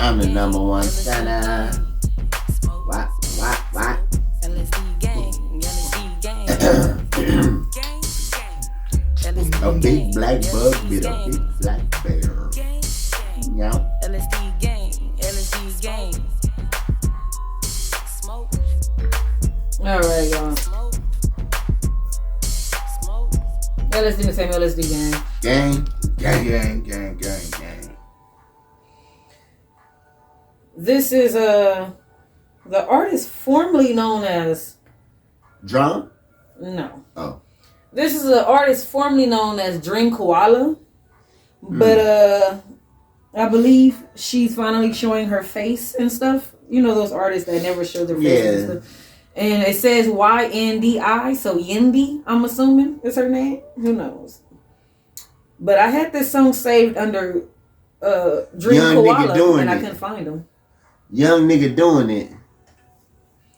I'm the number one stunner. What? LSD gang, LSD gang. A big black bug with a big black bear. Yeah. LSD gang, LSD gang. Smoke. All right, y'all. Smoke. Smoke. LSD the same LSD gang. Gang. This is the artist formerly known as Drum? No. Oh. This is an artist formerly known as Dream Koala. But I believe she's finally showing her face and stuff. You know those artists that never show their faces and stuff. And it says YNDI, so Yendi, I'm assuming is her name. Who knows? But I had this song saved under Dream Young Koala nigga doing and I it. couldn't find them. Young nigga doing it.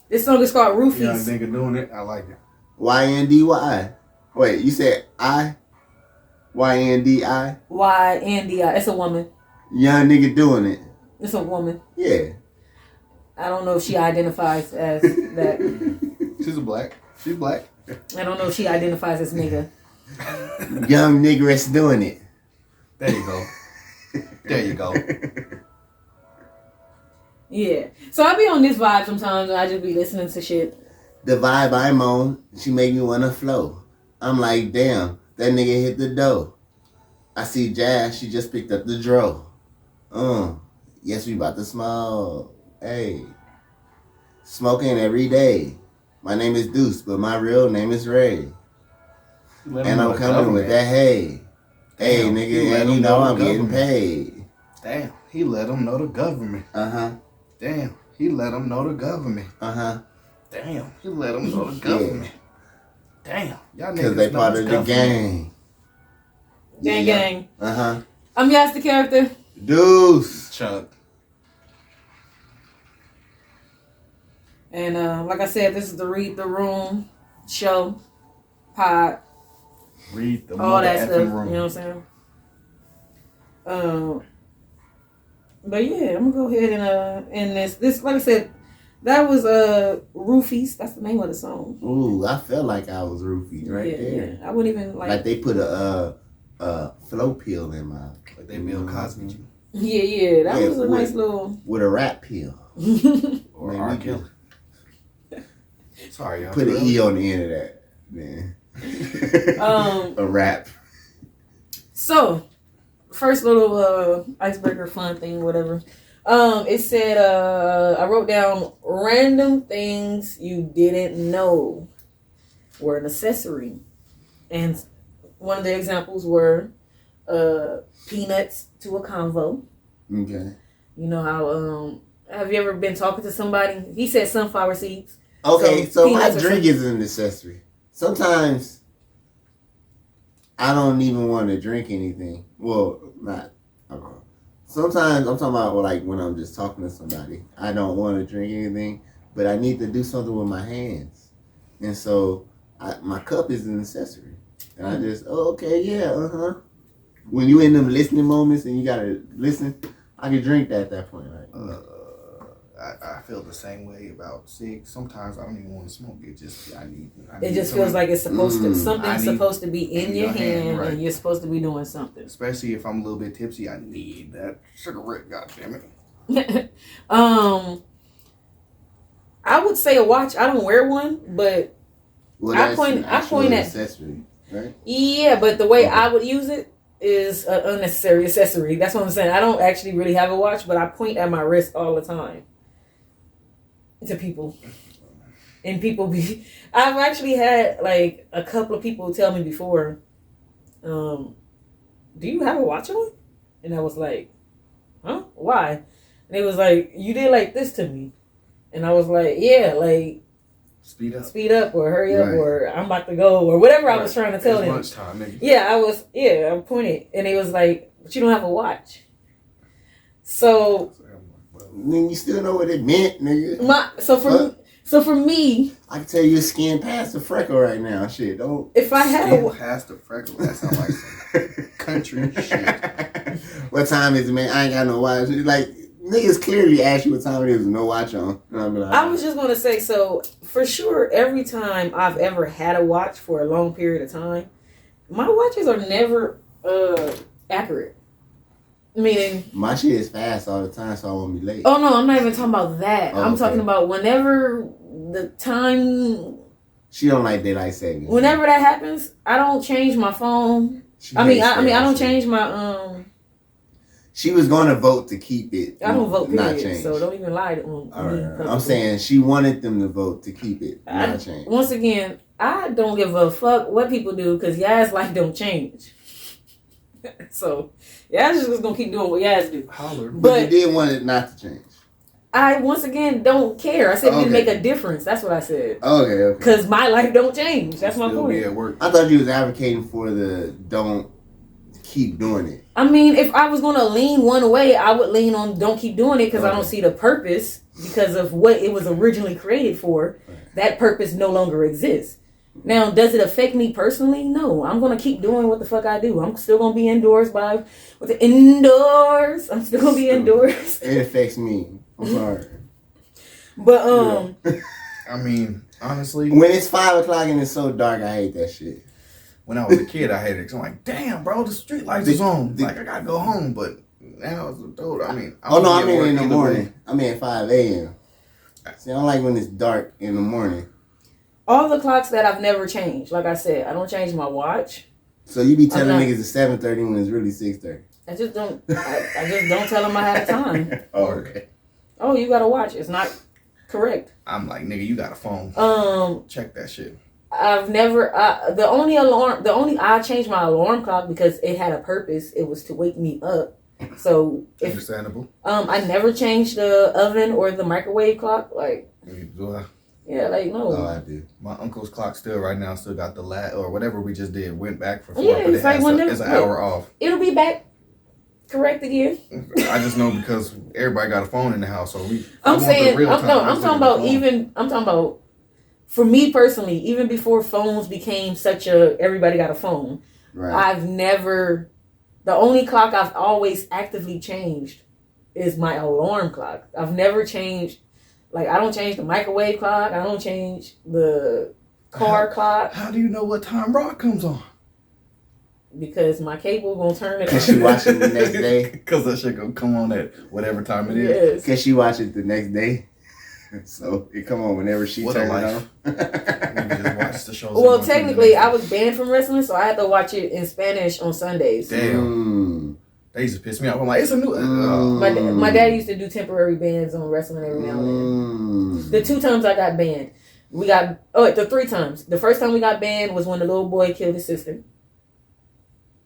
This song is called Young Roofies. nigga doing it. I like it. YNDY. Wait, you said I? YNDI? YNDI. It's a woman. Young nigga doing it. It's a woman. Yeah. I don't know if she identifies as that. She's black. She's black. I don't know if she identifies as nigga. Young niggeress doing it. There you go. There you go. Yeah. So I be on this vibe sometimes and I just be listening to shit. The vibe I'm on, she make me wanna flow. I'm like, damn, that nigga hit the dough. I see Jazz, she just picked up the dro. Yes, we about to smoke. Hey. Smoking every day. My name is Deuce, but my real name is Ray. And I'm coming with that hey. Hey, Damn, nigga, and you know I'm getting government. paid. Damn, he let them know the government. Uh-huh. Damn, he let them know the government. Uh-huh. Damn, he let them know the government. Damn, y'all niggas Because they know part this of the government. gang. Gang. Uh-huh. I'm Yaz the Character. Deuce. Chuck. And like I said, this is the Read the Room show, pod, Read the all that mother stuff. effing room. You know what I'm saying? But yeah, I'm gonna go ahead and end this. This, like I said, that was Roofies. That's the name of the song. Ooh, I felt like I was roofied right there. Yeah. I wouldn't even Like they put a flow pill in my Like they Bill Cosby you. Yeah. That Yeah, was a nice little. with a rat pill. Or Man, R. we Kelly. Sorry, y'all. Put an E on the end of that, man. A rap. So, first little icebreaker fun thing, whatever. It said I wrote down random things you didn't know were an accessory, and one of the examples were peanuts to a convo. Okay. You know how have you ever been talking to somebody? He said sunflower seeds. Okay, so my peanuts are drink is an accessory. Sometimes I don't even want to drink anything. Well, not. I don't know. Sometimes I'm talking about like when I'm just talking to somebody. I don't want to drink anything, but I need to do something with my hands, and so my cup is an accessory. And I just, When you in them listening moments and you gotta listen, I can drink that at that point, right? I feel the same way about cigs. Sometimes I don't even want to smoke. It just I need It just feels like it's supposed to something's supposed to be in your hand, right. and you're supposed to be doing something. Especially if I'm a little bit tipsy, I need that cigarette. God damn it! I would say a watch. I don't wear one, but Well, I that's point an actual at accessory, right? yeah. But the way I would use it is an unnecessary accessory. That's what I'm saying. I don't actually really have a watch, but I point at my wrist all the time to people, and people be. I've actually had like a couple of people tell me before, "Do you have a watch on?" And I was like, "Huh? Why?" And it was like, "You did like this to me," and I was like, "Yeah, like." Speed up or hurry up Right. or I'm about to go or whatever I was trying to tell it's them. lunchtime, nigga. Yeah, I pointed and it was like, but you don't have a watch. So Then you still know what it meant, nigga. so for me, I can tell you skin past the freckle right now. Shit, don't. if I had Skin a past the freckle. That sounds like some country shit. What time is it, man? I ain't got no watch. Like, Niggas clearly ask you what time it is with no watch on. And I'm like, I was just gonna say, so for sure, every time I've ever had a watch for a long period of time, my watches are never accurate. Meaning, my shit is fast all the time, so I won't be late. oh no, I'm not even talking about that. I'm okay. talking about whenever the time. She don't like daylight savings. Whenever that happens, I don't change my phone. I don't change my She was going to vote to keep it. I don't vote, not period. change. So don't even lie to me. All right. I'm saying she wanted them to vote to keep it, not change. Once again, I don't give a fuck what people do because Yaz life don't change. So Yaz is just gonna keep doing what Yaz do. Holler. But you did want it not to change. I once again don't care. I said it didn't make a difference. That's what I said. Okay. Because my life don't change. That's my Still point. be at work. I thought you was advocating for the don't keep doing it. I mean, if I was going to lean one way, I would lean on don't keep doing it because I don't see the purpose because of what it was originally created for. That purpose no longer exists. Now, does it affect me personally? No. I'm going to keep doing what the fuck I do. I'm still going to be indoors I'm still going to be indoors. It affects me. I'm sorry. But, I mean, honestly, when it's 5 o'clock and it's so dark, I hate that shit. when I was a kid, I hated it. 'Cause I'm like, damn, bro, the street lights is on. Like, I gotta go home. But now as an adult, I mean, I mean in the morning. I mean at 5 a.m. See, I don't like when it's dark in the morning. all the clocks that I've never changed, like I said, I don't change my watch. So you be telling niggas it's 7:30 when it's really 6:30. I just don't tell them I had a time. Oh, okay. Oh, you got to watch. It's not correct. I'm like, nigga, you got a phone. Check that shit. I've never I changed my alarm clock because it had a purpose. It was to wake me up. So Understandable. I never changed the oven or the microwave clock. Like, yeah, like no. Oh, I do. My uncle's clock still got the or whatever we just did went back for 4. Yeah, but it's like it's an hour off. It'll be back correct again. I just know because everybody got a phone in the house, so I'm talking about for me personally, even before phones became such a everybody got a phone. Right. The only clock I've always actively changed is my alarm clock. I've never changed, like I don't change the microwave clock. I don't change the car clock. How do you know what time Rock comes on? Because my cable gonna turn it on. Cause she watch it the next day. Because that shit gonna come on at whatever time it is. Yes. Cause she watch it the next day. So it come on whenever she turn it on. Just watch the shows. Well, technically, I was banned from wrestling, so I had to watch it in Spanish on Sundays. Damn. They used to piss me off. I'm like, it's a new. My dad used to do temporary bans on wrestling every now and then. The 2 times I got banned, the 3 times. The first time we got banned was when the little boy killed his sister.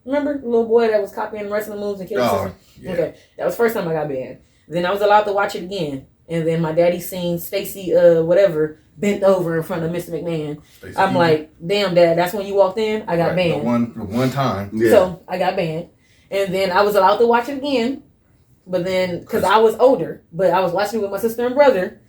Remember the little boy that was copying wrestling moves and killed his sister? Yeah. Okay, that was the first time I got banned. Then I was allowed to watch it again. And then my daddy seen Stacy, bent over in front of Mr. McMahon. I'm like, damn, Dad, that's when you walked in? I got banned. The one time. Yeah. So I got banned. And then I was allowed to watch it again. But then, because I was older, but I was watching it with my sister and brother.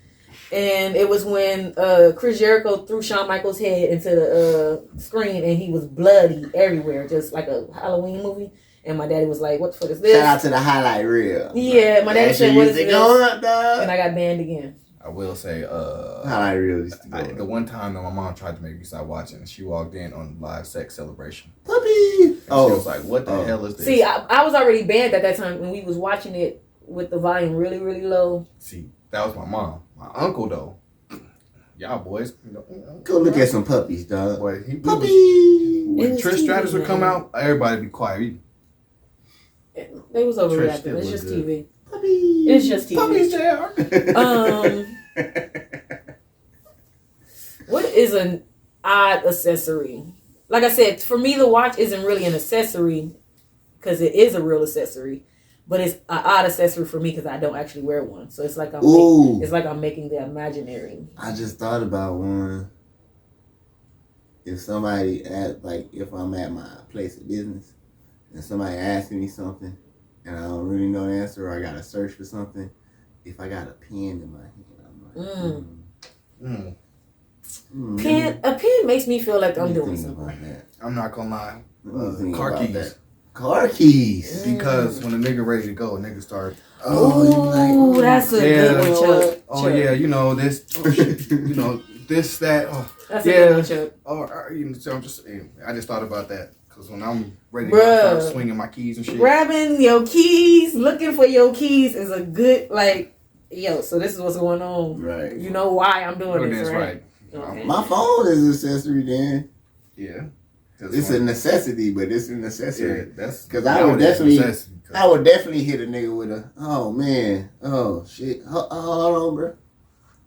And it was when Chris Jericho threw Shawn Michaels' head into the screen and he was bloody everywhere, just like a Halloween movie. And my daddy was like, what the fuck is this? Shout out to the highlight reel. Yeah, my daddy said, what is this? Up, dog. And I got banned again. I will say, highlight reel used to go the one time that my mom tried to make me stop watching, she walked in on live sex celebration. Puppy! And she was like, what the hell is this? See, I was already banned at that time when we was watching it with the volume really, really low. See, that was my mom. My uncle, though, y'all boys. Go look at some puppies, dog. Boy, Puppy! When It's Trish TV, Stratus would come man. out, everybody be quiet. They was overreacting. still It's look just good. TV. Puppy! It's just TV. Puppies, JR. What is an odd accessory? Like I said, for me, the watch isn't really an accessory because it is a real accessory, but it's an odd accessory for me because I don't actually wear one. So it's like I'm making the imaginary. I just thought about one. If somebody if I'm at my place of business and somebody asks me something and I don't really know the answer or I gotta search for something, if I got a pen in my hand, I'm like, A pen makes me feel like I'm doing think something. about that. I'm not gonna lie. Let me think Car about keys. that. Car keys. Because when a nigga ready to go, a nigga start. Oh, you like, That's a good one, Chuck. Oh Chuck. yeah, you know this. Oh, shit. You know this, that. Oh, That's yeah. a good one, Chuck. Oh, you know, so I just thought about that because when I'm ready to Bruh. start swinging my keys and shit. Grabbing your keys, looking for your keys is a good, like, yo, so this is what's going on. Right. You know why I'm doing Oh, this, that's right? right. Okay. My phone is an accessory, then. Yeah. It's a necessity, but it's a necessity. Yeah, that's because I would definitely hit a nigga with a, oh man, oh shit, hold on, bro.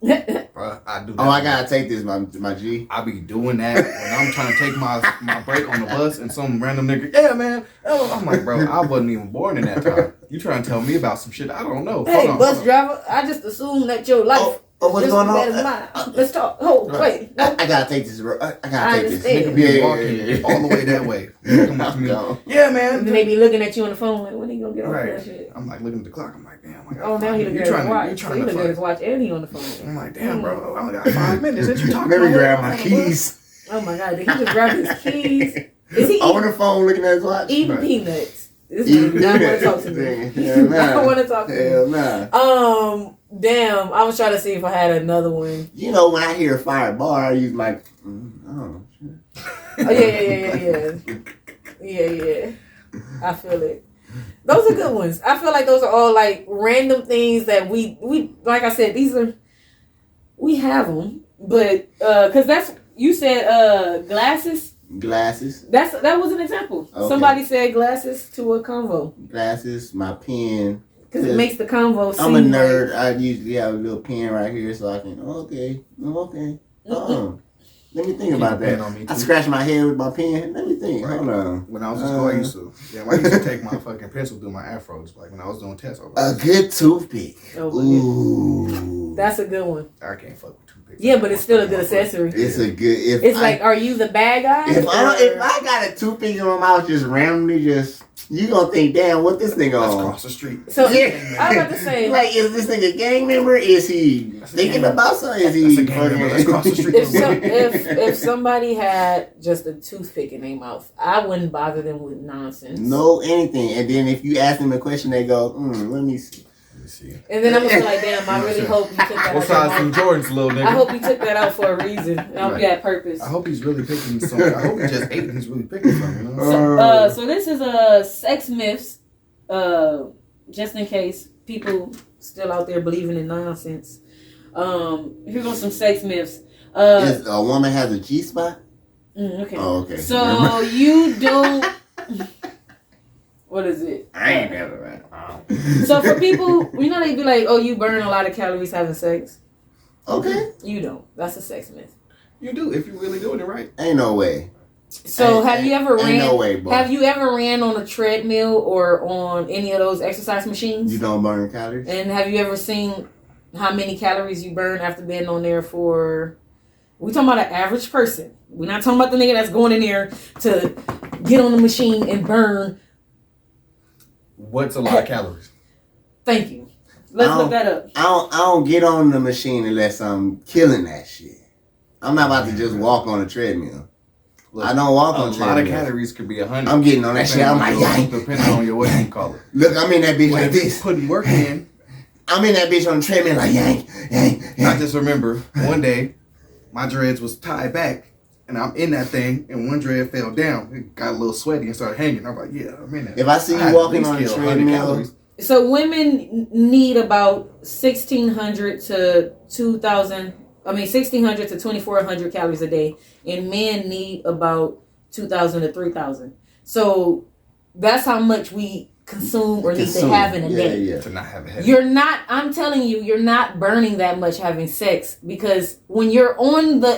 Bruh, I do that. Oh, I gotta take this, my G. I be doing that when I'm trying to take my break on the bus and some random nigga, yeah man. Oh, I'm like, bro, I wasn't even born in that time. You trying to tell me about some shit I don't know. Hey, Hold on, bus driver, I just assume that your life what's is going just on? as better than mine. Let's talk. Oh, wait. No. I gotta take this, bro. I gotta take this. understand. Nigga be walking all the way that way. Come up to me, yeah man. And then they be looking at you on the phone like, when are you gonna get off that shit? I'm like looking at the clock. I'm like, damn. I got Oh, now he looking at his watch. So he looking at his watch and he on the phone. I'm like, damn, bro. I only got 5 minutes. Ain't you talking? Let me about grab it? my keys. Oh my god, did he just grab his keys? Is he On the phone looking at his watch. eating Right. peanuts? This nigga not want to talk to me. Hell nah. I want to talk to Hell me. nah. Damn. I was trying to see if I had another one. You know, when I hear fire bar, I use like, oh shit. Oh yeah. I feel it. Those are good ones. I feel like those are all like random things that we like I said, we have them, but because that's you said glasses. Glasses. That was an example. Okay. Somebody said glasses to a convo Glasses, my pen. because it makes the convo seem I'm a nerd. like, I usually have a little pen right here so I can, okay. Let me think about pen that. on me, I too. scratch my head with my pen. Let me think. Right. Hold on. When I was in school, I used to take my fucking pencil through my afros. Like when I was doing tests, I was A like, good toothpick. Oh, my Ooh. that's a good one. I can't fuck with toothpicks. Yeah, but it's still a good accessory. It's a good. If It's I, like, are you the bad guy? if or- I got a toothpick in my mouth, just randomly, you gonna think, damn, what this nigga Let's on? cross the street. So Yeah. I was about to say, Like, is this nigga a gang member? Is he thinking about something? Is That's he a gang member. Let's cross the street. if somebody had just a toothpick in their mouth, I wouldn't bother them with nonsense. No, anything. And then if you ask them a question, they go, let me see. Let me see. And then I'm gonna feel like, damn, I really hope you took that What out. size your some mouth. Jordans, little nigga? I hope you took that out for a reason. I hope you had purpose. I hope he's really picking some. I hope he just ate and he's really picking some. You know? So this is a sex myths. Just in case people still out there believing in nonsense. Here goes some sex myths. Is a woman has a G spot? Okay. Oh, okay. So you don't. What is it? I ain't never right. So for people, you know, they be like, "Oh, you burn a lot of calories having sex." Okay. You don't. That's a sex myth. You do if you're really doing it right. Ain't no way. So have you ever ran? No way, boy. Have you ever ran on a treadmill or on any of those exercise machines? You don't burn calories? And have you ever seen how many calories you burn after being on there for? We talking about an average person. We're not talking about the nigga that's going in there to get on the machine and burn. What's a lot of calories? Thank you. Let's look that up. I don't get on the machine unless I'm killing that shit. I'm not about to just walk on a treadmill. Look, I don't walk on a lot treadmill. of calories could be 100. I'm getting on that shit. I'm like, depending on your what you call it. Look, I'm in that bitch When like if this. you putting work in, I'm in that bitch on the treadmill like yank. I just remember one day my dreads was tied back and I'm in that thing and one dread fell down. It got a little sweaty and started hanging. I'm like, yeah, I'm in that. If I see you had walking at on a least killed 100 treadmill, calories. So women need about 1,600 to 2,000. 1,600 to 2,400 calories a day, and men need about 2,000 to 3,000. So that's how much we consume or need to have in a day. Yeah. To not have a headache. You're not. I'm telling you, you're not burning that much having sex because when you're on the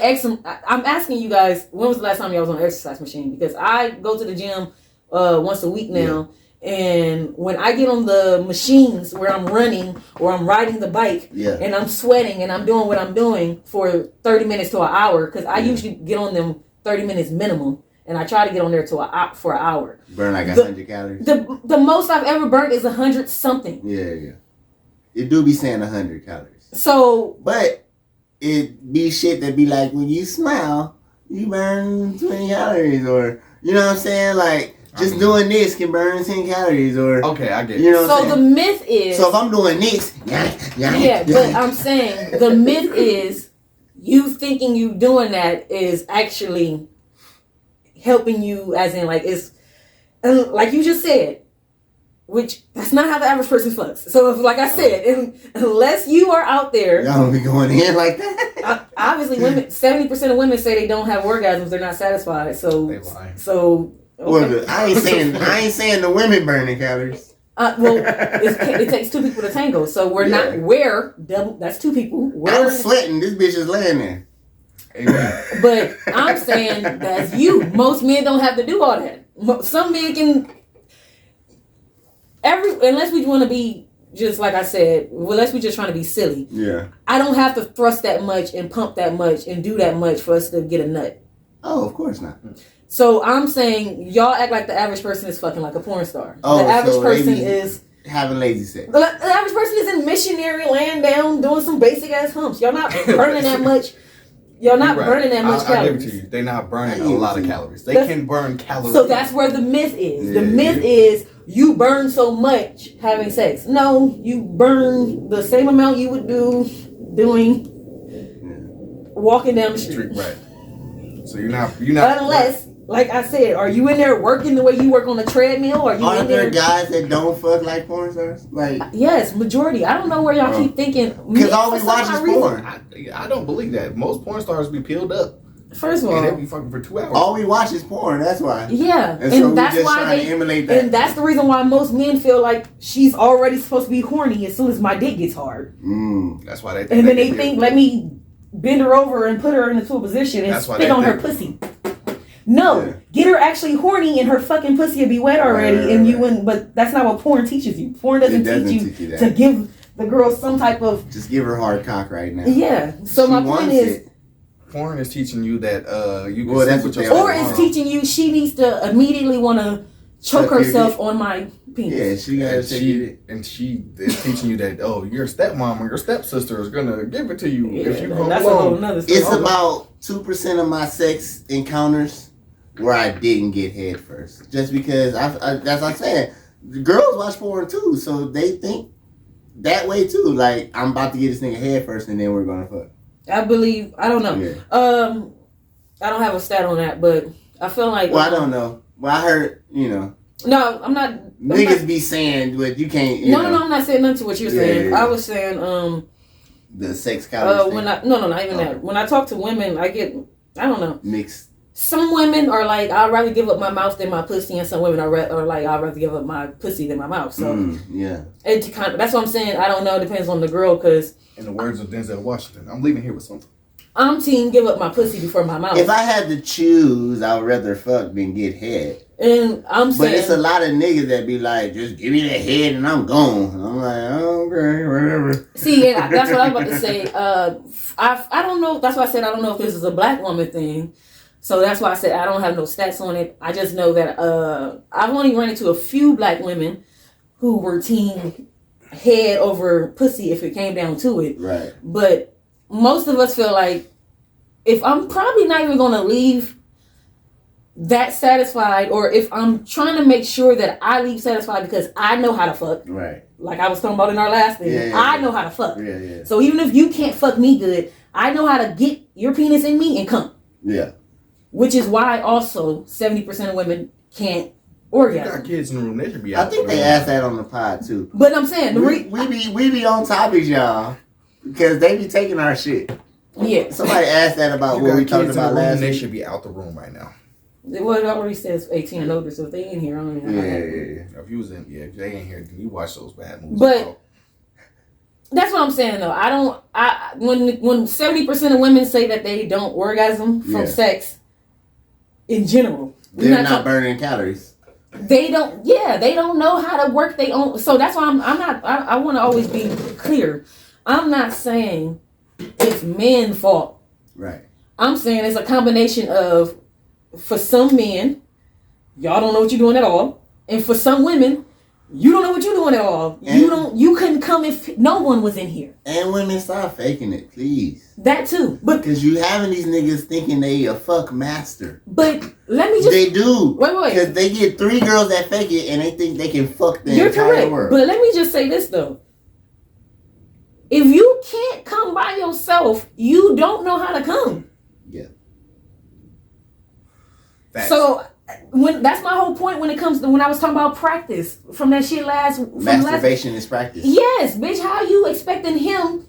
I'm asking you guys, when was the last time y'all was on an exercise machine? Because I go to the gym once a week now. And when I get on the machines where I'm running or I'm riding the bike and I'm sweating and I'm doing what I'm doing for 30 minutes to an hour, because I usually get on them 30 minutes minimum, and I try to get on there for an hour. Burn like 100 calories. The most I've ever burnt is 100 something. Yeah. It do be saying 100 calories. So, but it be shit that be like when you smile, you burn 20 calories, or you know what I'm saying, like. Just doing this can burn 10 calories, or Okay, I get it. you know. What I'm So the saying? myth is. So if I'm doing this, Yeah, but I'm saying the myth is you thinking you doing that is actually helping you, as in like it's like you just said, which that's not how the average person fucks. So if, like I said, unless you are out there, y'all don't be going in like that. obviously women, 70% of women say they don't have orgasms, they're not satisfied. So They lying. okay. I ain't saying the women burning calories. Well, it takes two people to tango. So we're not double. That's two people. I'm sweating. This bitch is laying there. Amen. But I'm saying that's you. Most men don't have to do all that. Some men can. Unless we want to be just like I said, unless we're just trying to be silly. Yeah. I don't have to thrust that much and pump that much and do that much for us to get a nut. Oh, of course not. So I'm saying y'all act like the average person is fucking like a porn star. Oh, the average so person they be is having lazy sex. the average person is in missionary laying down doing some basic ass humps. Y'all not burning that much. Y'all not You're burning that much I give it calories. to you. They're not burning I a give it lot to of you. calories. They That's- can burn calories. So that's where the myth is. The Yeah, myth is you burn so much having sex. No, you burn the same amount you would do doing walking down the street. Right. So you're not Unless, like I said, are you in there working the way you work on a treadmill? Or are you Aren't in there there? guys that don't fuck like porn stars? Like, Yes, majority. I don't know where y'all keep thinking. because all we for watch some is reason- porn. I don't believe that. Most porn stars be peeled up. First of And they all, be fucking for 2 hours. All we watch is porn. That's why. yeah, And so we that's just why trying to emulate that. and that's the reason why most men feel like she's already supposed to be horny as soon as my dick gets hard. That's why they And then they get think, peeled. let me bend her over and put her into a position and That's why spit they on her think- pussy. No, Yeah. get her actually horny and her fucking pussy will be wet already, Right, and you right. wouldn't. But that's not what porn teaches you. Porn doesn't, It doesn't teach teach you that. to give the girl some type of Just give her hard cock right now. yeah. So She my point wants is, it. Porn is teaching you that you can Well, that's sleep with what your they or are. it's teaching you she needs to immediately want to choke Suck your herself dick. on my penis. Yeah, she gotta And take she it. and she is teaching you that your stepmom or your stepsister is gonna give it to you if you come that's a whole along. nother story. It's about 2% of my sex encounters where I didn't get head first, just because that's what I'm saying. The girls watch porn too, so they think that way too. Like, I'm about to get this nigga head first, and then we're gonna fuck. I believe I don't know. Yeah. I don't have a stat on that, but I feel like Well, I don't know. Well, I heard No, I'm not. niggas be saying, but you can't. You No, know, I'm not saying nothing to what you're Yeah, saying. yeah. I was saying the sex calories when thing. not even Oh. that. When I talk to women, I don't know. Mixed. Some women are like, I'd rather give up my mouth than my pussy, and some women are like, I'd rather give up my pussy than my mouth. So Yeah. it kind of, that's what I'm saying. I don't know. It depends on the girl, because In the words of Denzel Washington, I'm leaving here with something. I'm team give up my pussy before my mouth. If I had to choose, I would rather fuck than get head. And I'm But saying, it's a lot of niggas that be like, just give me the head and I'm gone. And I'm like, oh, okay, whatever. see, yeah, that's what I was about to say. I don't know. That's why I said I don't know if this is a black woman thing. So that's why I said I don't have no stats on it. I just know that I've only run into a few black women who were team head over pussy if it came down to it. Right. But most of us feel like if I'm probably not even going to leave that satisfied, or if I'm trying to make sure that I leave satisfied because I know how to fuck, Right. like I was talking about in our last thing, Yeah, I know how to fuck. Yeah, yeah. So even if you can't fuck me good, I know how to get your penis in me and come. Yeah. Which is why also 70% of women can't You orgasm. got kids in the room, they should be I out. think they asked that on the pod too. But I'm saying, We be on topics, y'all. Because they be taking our shit. yeah. Somebody asked that about You what got we kids talked in the about room, last and they week. should be out the room right now. Well, it already says 18 and older, so if they in here, I don't even Yeah. If you was in, if they ain't here, then you watch those bad movies. But- That's what I'm saying though. When 70% of women say that they don't orgasm from Yeah. sex in general, we're They're not talk- burning calories. they don't know how to work their own. So that's why I want to always be clear. I'm not saying it's men's fault. Right. I'm saying it's a combination of, for some men, y'all don't know what you're doing at all. And for some women, You don't know what you're doing at all. And- You couldn't come if no one was in here. And women, stop faking it, please. That too. Because you having these niggas thinking they a fuck master. But let me just. They do. Wait. Because they get 3 girls that fake it and they think they can fuck the You're entire correct. world. But let me just say this though. If you can't come by yourself, you don't know how to come. Yeah. Facts. So that's my whole point when it comes to when I was talking about practice from that shit Masturbation is practice. Yes, bitch. How you expecting him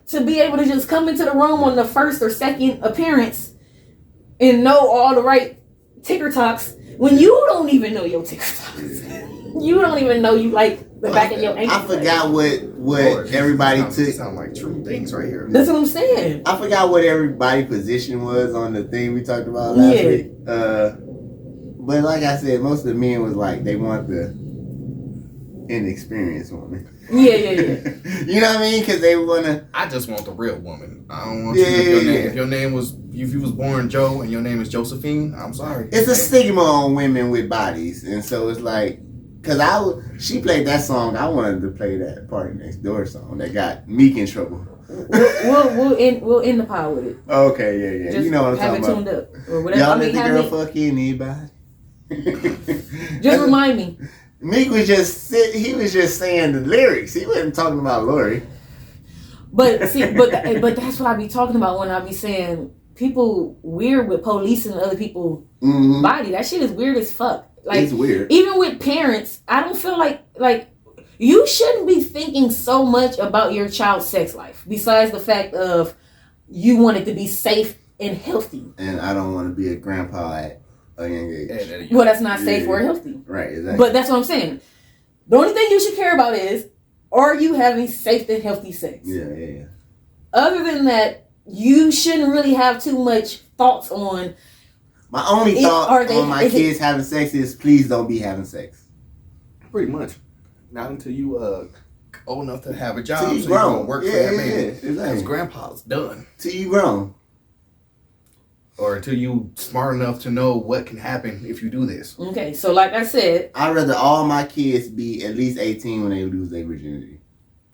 to be able to just come into the room on the first or second appearance and know all the right ticker talks when you don't even know your ticker talks? You don't even know you like the back of your ankle. I forgot what Lord, everybody sound, took. Sound like true things right here. That's what I'm saying. I forgot what everybody's position was on the thing we talked about last week. But like I said, most of the men was like they want the inexperienced woman. Yeah. You know what I mean? Because they want to. I just want the real woman. I don't want Yeah, you. yeah. If your name was, if you was born Joe and your name is Josephine, I'm sorry. It's a stigma on women with bodies, and so it's like, cause she played that song. I wanted to play that Party Next Door song that got Meek in trouble. We'll end the pile with it. Okay, yeah. Just You know what I'm have talking it about. tuned up or whatever. Y'all I mean, let the have girl it. fuck anybody. Just remind me. Meek was just saying the lyrics. He wasn't talking about Lori. But see, but that's what I be talking about when I be saying people weird with policing other people's body. That shit is weird as fuck. Like, It's weird. Even with parents, I don't feel like you shouldn't be thinking so much about your child's sex life. Besides the fact of you want it to be safe and healthy. And I don't want to be a grandpa at a young age. Well, that's not safe or healthy. Right, exactly. But that's what I'm saying. The only thing you should care about is, are you having safe and healthy sex? Yeah. Other than that, you shouldn't really have too much thoughts on. My only thought on my kids having sex is please don't be having sex. Pretty much. Not until you old enough to have a job, Till you so grown. you can work for that baby. Exactly. Because grandpa's done. Till you grown. Or until you smart enough to know what can happen if you do this. Okay, so like I said, I'd rather all my kids be at least 18 when they lose their virginity.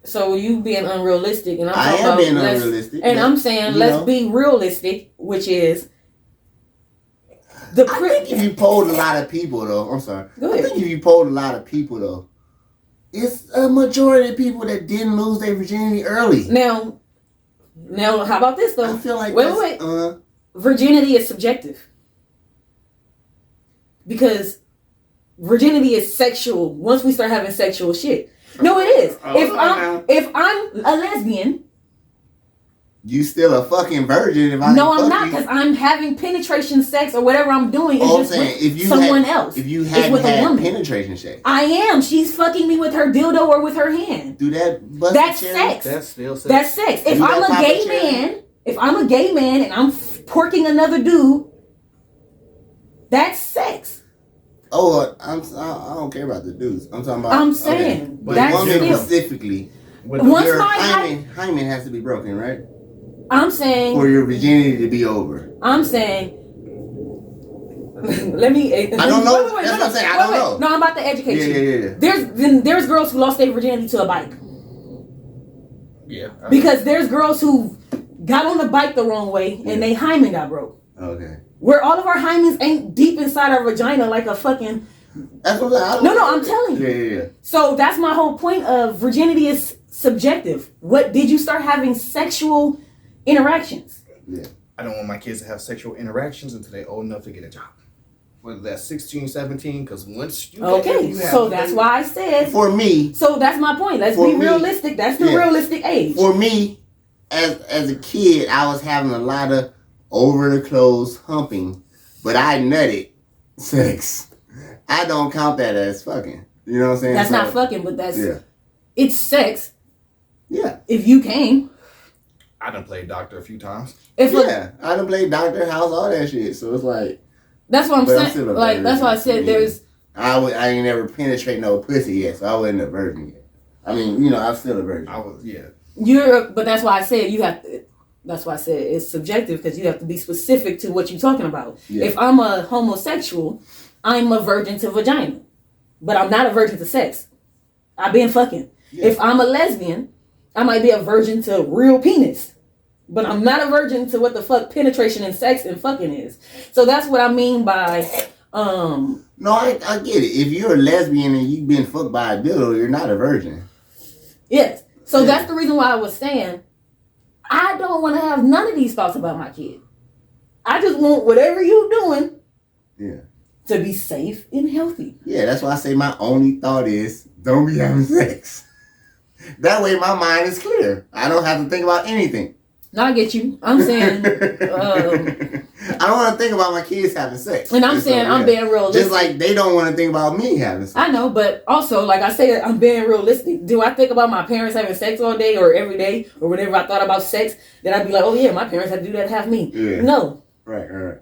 so you being unrealistic, and I am being unrealistic. And I'm saying let's be realistic, which is I think if you polled a lot of people, though, I'm sorry. Go ahead. I think if you polled a lot of people, though, it's a majority of people that didn't lose their virginity early. Now, how about this though? I feel like wait. Virginity is subjective because virginity is sexual. Once we start having sexual shit, no, it is. If I'm a lesbian, you still a fucking virgin. If I no, I'm not, because I'm having penetration sex or whatever I'm doing is just with someone else. If you it's hadn't with a had woman. penetration sex, I am. She's fucking me with her dildo or with her hand. do that. Bust That's the cherry? sex. That's still sex. That's sex. If Do I'm that a Papa gay cherry? man, and I'm porking another dude, that's sex. Oh, I don't care about the dudes. I'm talking about. I'm saying But that's women still. specifically. Once Your my hymen has to be broken, right? I'm saying. For your virginity to be over. I'm saying. Let me. I don't know. That's what I'm saying. I don't know. No, I'm about to educate you. Yeah. There's girls who lost their virginity to a bike. Yeah. Because there's girls who got on the bike the wrong way and they hymen got broke. Okay. Where all of our hymens ain't deep inside our vagina like a fucking. That's what I'm saying. No, I'm telling you. Yeah. So that's my whole point of virginity is subjective. What did you start having sexual interactions? Yeah. I don't want my kids to have sexual interactions until they're old enough to get a job. Whether that's 16, 17, because once you So that's why I said. For me. So that's my point. Let's be realistic. That's the realistic age. For me, as a kid, I was having a lot of over the clothes humping, but I nutted sex. I don't count that as fucking. You know what I'm saying? That's not fucking, but that's it's sex. Yeah. If you came. I done played doctor a few times. I done played Doctor House, all that shit. So it's like. That's what I'm saying. Like that's why I said there's. I ain't never penetrate no pussy yet, so I wasn't a virgin yet. I mean, I'm still a virgin. I was, But that's why I said you have to. That's why I said it's subjective because you have to be specific to what you're talking about. Yeah. If I'm a homosexual, I'm a virgin to vagina, but I'm not a virgin to sex. I've been fucking. Yeah. If I'm a lesbian, I might be a virgin to real penis. But I'm not a virgin to what the fuck penetration and sex and fucking is. So that's what I mean by No, I get it. If you're a lesbian and you've been fucked by a dildo, you're not a virgin. yes. So Yeah. that's the reason why I was saying I don't want to have none of these thoughts about my kid. I just want whatever you're doing Yeah. to be safe and healthy. Yeah, that's why I say my only thought is don't be having sex. That way my mind is clear. I don't have to think about anything. No, I get you. I'm saying, I don't want to think about my kids having sex. and I'm saying I'm being realistic. Just like they don't want to think about me having sex. I know, but also, like I said, I'm being realistic. Do I think about my parents having sex all day or every day or whenever I thought about sex, then I'd be like, oh yeah, my parents had to do that to have me. Yeah. No. Right.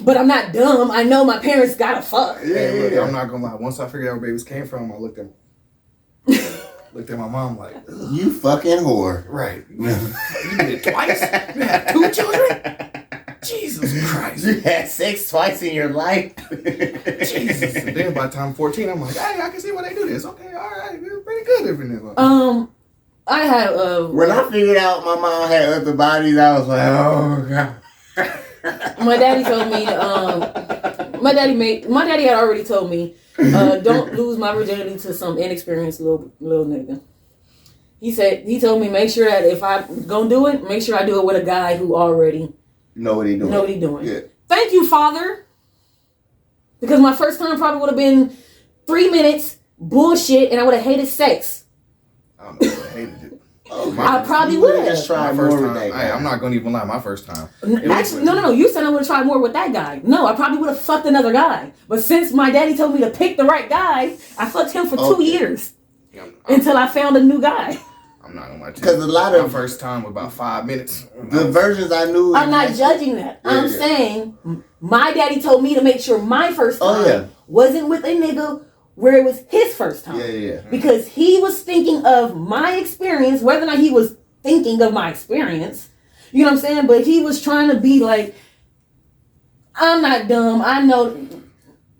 But I'm not dumb. I know my parents gotta fuck. Hey, look, Yeah. I'm not gonna lie. Once I figured out where babies came from, I looked at my mom like, ugh. You fucking whore. Right. You did it twice? You had 2 children? Jesus Christ. You had sex twice in your life. Jesus. And then by the time I'm 14, I'm like, hey, I can see why they do this. Okay, all right. We're pretty good if it is. I had When I figured out my mom had other bodies, I was like, oh god. my daddy told me my daddy had already told me don't lose my virginity to some inexperienced little nigga. He told me make sure that if I gonna do it, make sure I do it with a guy who already Know what he doing. Yeah. Thank you, Father. Because my first time probably would have been 3 minutes bullshit and I would have hated sex. I don't know. I hated it. Oh, I probably you would have. just tried My first more time. with that guy. I'm not gonna even lie. My first time. Actually, no. You said I would have tried more with that guy. No, I probably would have fucked another guy. But since my daddy told me to pick the right guy, I fucked him for 2 years until I found a new guy. I'm not gonna lie to you. Because a lot My of first time was about 5 minutes. the versions I knew. I'm not judging that. I'm saying my daddy told me to make sure my first time wasn't with a nigga where it was his first time. Yeah. Because he was thinking of my experience, whether or not he was thinking of my experience. You know what I'm saying? But he was trying to be like, I'm not dumb. I know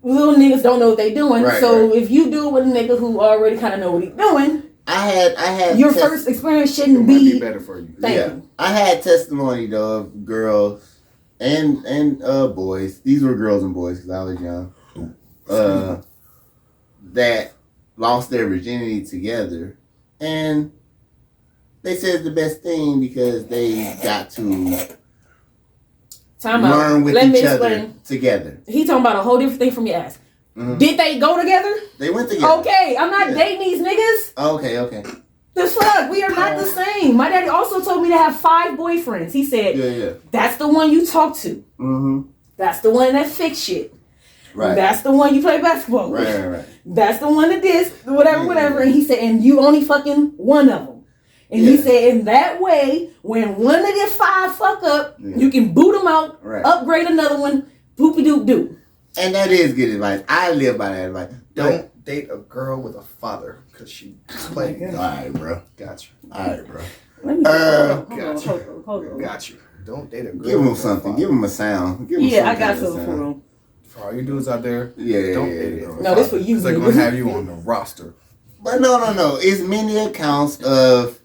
little niggas don't know what they doing. Right, so right. if you do it with a nigga who already kind of know what he's doing, I had your first experience shouldn't It might be be better for you. Thank you. I had testimony though of girls and boys. These were girls and boys because I was young. That lost their virginity together, and they said it's the best thing because they got to Time out. learn with Let me each other explain. together. He talking about a whole different thing from your ass. Mhm. Did they go together? They went together. Okay, I'm not Yeah. dating these niggas. Okay. The fuck? We are not the same. My daddy also told me to have 5 boyfriends. He said, Yeah. that's the one you talk to. Mm-hmm. That's the one that fix shit. Right. That's the one you play basketball with. Right. That's the one that this, whatever. And he said, and you only fucking one of them. And Yeah. he said, in that way, when one of the 5 fuck up, Yeah. you can boot them out, Right. upgrade another one, poopy doop doo. And that is good advice. I live by that advice. Don't date a girl with a father because she played. All right, bro. Got you. All right, bro. Let me hold on. Got you. Don't date a girl. Give him with a something. father. Give him a sound. Give him Yeah, some I got kind of something for sound. him. For all you dudes out there, Yeah. don't date a girl. with a No, this father, for you, 'cause they're nigga. gonna have you on the roster. But no. It's many accounts of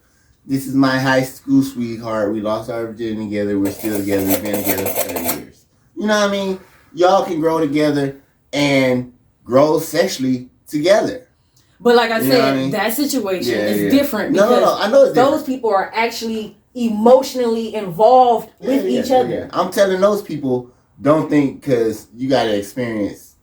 this is my high school sweetheart. We lost our virginity together. We're still together. We've been together for 30 years. You know what I mean? Y'all can grow together and grow sexually together. But like I You know said, what I mean? that situation Yeah, is yeah. different No, because I know it's different. those people are actually emotionally involved with each other. Yeah. I'm telling those people, don't think because you got to experience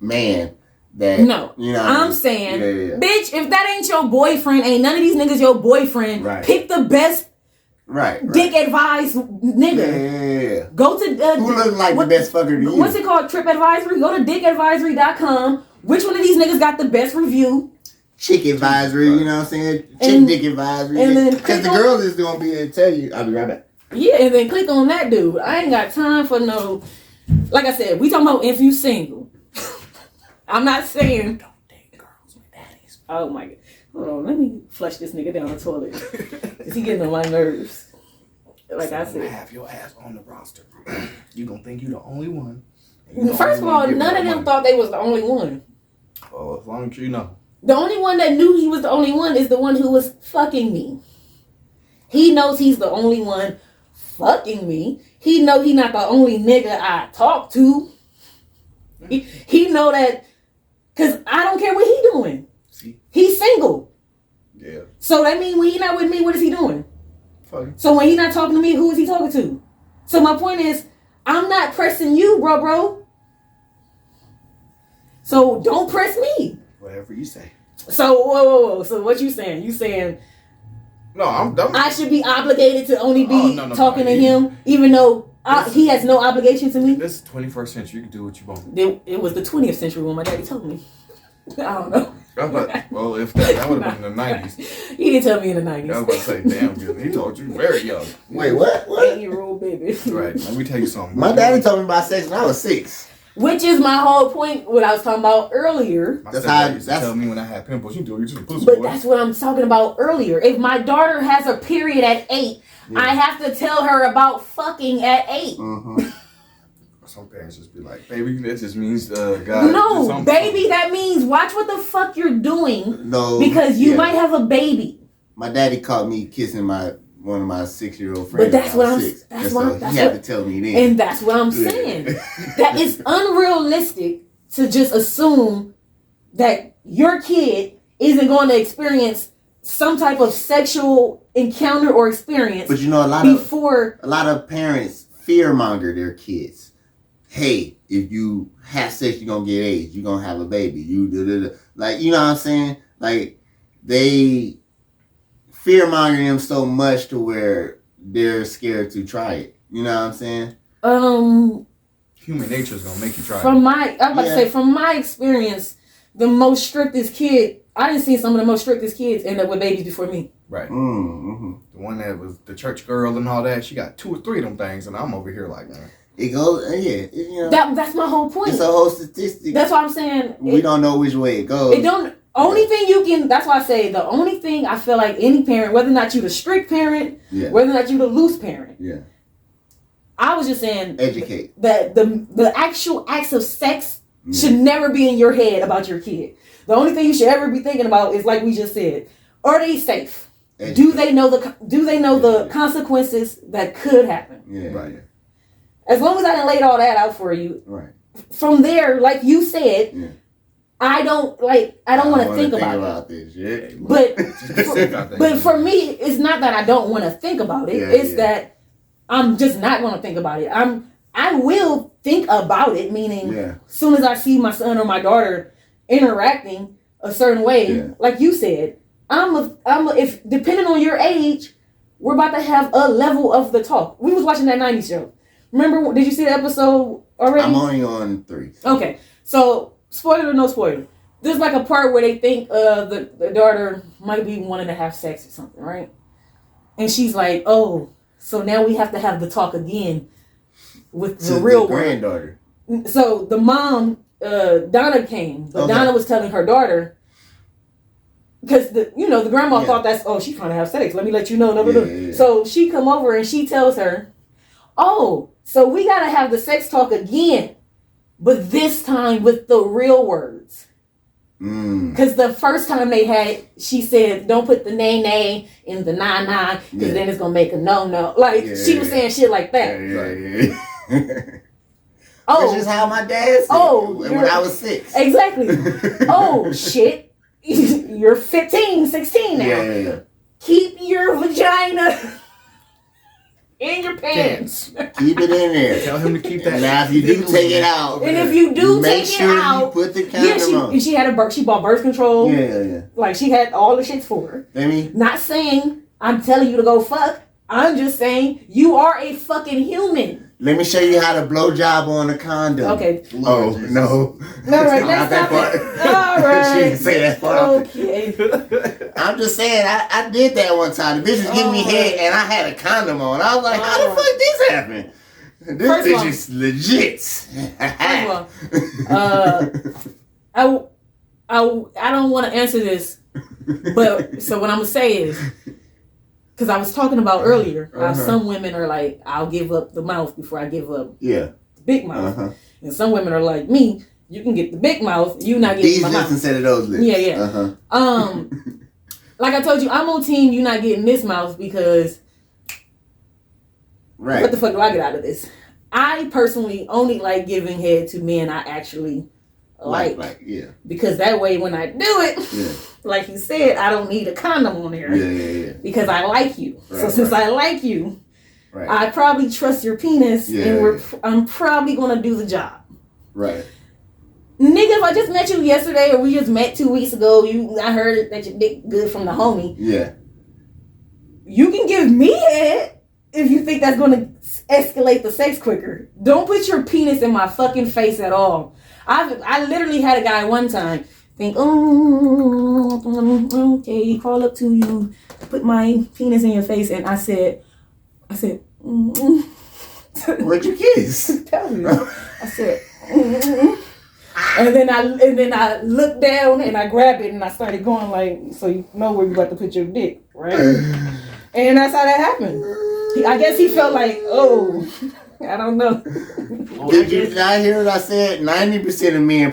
man that. No, You know what I I'm mean? saying, Yeah. bitch, if that ain't your boyfriend, ain't none of these niggas your boyfriend. Right. Pick the best Right. dick advised nigga. Yeah. Go to Who look like the best fucker to you? What's it called? Trip Advisory. Go to dickadvisory.com. Which one of these niggas got the best review? Chick advisory, you know what I'm saying? Chick And- dick advisory. and then Because the click on- girls is going to be able to tell you. I'll be right back. Yeah, and then click on that dude. I ain't got time for no. Like I said, we talking about if you single. I'm not saying don't date girls with daddies. Oh my god. Hold on, let me flush this nigga down the toilet. Cause he getting on my nerves. Like I I'm gonna said. have your ass on the roster. You gonna think you the only one. First of all, none of them thought they was the only one. Oh, as long as you know. The only one that knew he was the only one is the one who was fucking me. He knows he's the only one fucking me. He know he not the only nigga I talk to. He know that, because I don't care what he doing. See? He's single. Yeah. So that means when he not with me, what is he doing? Fucking. So when he not talking to me, who is he talking to? So my point is, I'm not pressing you, bro. So don't press me. Whatever you say. So whoa. So what you saying? You saying No, I'm done. I should be obligated to only be no, talking to him, even though he has no obligation to me? This is 21st century. You can do what you want. It was the 20th century when my daddy told me. I don't know. Well, if that would have been in the 90s. He didn't tell me in the 90s. I was about to say, damn good. He told you very young. Wait, what? 8-year-old baby. Right. Let me tell you something. My daddy told me about sex when I was 6. Which is my whole point, what I was talking about earlier. My That's stepdad how- used to that's- tell me when I had pimples, you do it to the pussy, But boy. that's what I'm talking about earlier. If my daughter has a period at 8, I have to tell her about fucking at 8. Mm-hmm. Some parents just be like, baby, that just means God. No, baby, that means watch what the fuck you're doing No, because you yeah. might have a baby. My daddy caught me kissing one of my 6-year-old friends. But that's when I what was I'm. 6. That's And what. so That's he had what. to tell me then. And that's what I'm saying. That is unrealistic to just assume that your kid isn't going to experience some type of sexual encounter or experience But you know, before. a lot of parents fearmonger their kids. Hey, if you have sex, you're gonna get AIDS. You're gonna have a baby. Like, you know what I'm saying? Like, they fearmonger them so much to where they're scared to try it. You know what I'm saying? Human nature is going to make you try From it. I'm about to say, from my experience, the most strictest kid, I didn't see some of the most strictest kids end up with babies before me. Right. Mm-hmm. The one that was the church girl and all that, she got 2 or 3 of them things, and I'm over here like, man. It goes, you know. That's my whole point. It's a whole statistic. That's why I'm saying. We don't know which way it goes. It don't. Only thing you can. That's why I say the only thing I feel like any parent, whether or not you the strict parent, Yeah. whether or not you the loose parent. Yeah. I was just saying Educate. that the actual acts of sex should never be in your head about your kid. The only thing you should ever be thinking about is, like we just said, are they safe? Educate. Do they know the consequences that could happen? Yeah. Right. As long as I done laid all that out for you, Right. from there, like you said, Yeah. I don't want to wanna think about it. this shit. But But but for me, it's not that I don't want to think about it. Yeah, It's yeah. that I'm just not going to think about it. I will think about it, meaning Yeah. as soon as I see my son or my daughter interacting a certain way, Yeah. like you said, if depending on your age, we're about to have a level of the talk. We was watching that 90s show. Remember, did you see the episode already? I'm only on 3. Okay, so spoiler or no spoiler, there's like a part where they think the daughter might be wanting to have sex or something, right? And she's like, oh, so now we have to have the talk again with the real one. granddaughter. So the mom, Donna came, but Okay. Donna was telling her daughter, because the grandma Yeah. thought she's trying to have sex. Let me let you know. Yeah. So she come over and she tells her, oh, so we gotta have the sex talk again, but this time with the real words. Because the first time they had, she said, don't put the nay in the nah, because then it's gonna make a no. Like she was saying shit like that. Yeah. Oh, Which is how my dad said when I was 6. Exactly. Oh shit. You're 15, 16 now. Yeah. Keep your vagina in your pants. Keep it in there. tell him to keep that. Now, if you do take it out, And if you do make take sure it out, you put the condom on. she had she bought birth control. Yeah. Like she had all the shits for her. I mean, Not saying I'm telling you to go fuck. I'm just saying you are a fucking human. let me show you how to blow job on a condom. Okay. Oh, no. All right, Not let's that stop it. part. All She right. didn't say that part. Okay. I'm just saying, I did that one time. The bitch was giving me head and I had a condom on. I was like, how the fuck this happened? This First of all- bitch is legit. First of all, I don't want to answer this, but so what I'm gonna say is, because I was talking about earlier, how some women are like, I'll give up the mouth before I give up Yeah. the big mouth, Uh-huh. and some women are like me, You can get the big mouth. You not getting These my lips mouth. instead of those lips. Yeah, yeah. Like I told you, I'm on team. You not getting this mouth because Right. what the fuck do I get out of this? I personally only like giving head to men I actually like. Yeah. Because that way, when I do it, Yeah. like you said, I don't need a condom on there. Yeah. Because I like you. Right, So since I like you, Right. I probably trust your penis, and I'm probably gonna do the job. Right. Nigga, if I just met you yesterday or we just met 2 weeks ago, I heard that your dick good from the homie. Yeah. You can give me head if you think that's gonna escalate the sex quicker. Don't put your penis in my fucking face at all. I literally had a guy one time think, oh, okay, crawl up to you, put my penis in your face, and I said, What'd you kiss? tell me. I said, and then I looked down and I grabbed it and I started going like, so you know where you about to put your dick, right? And that's how that happened. I guess he felt like, oh, I don't know. Did you not hear what I said? 90% of men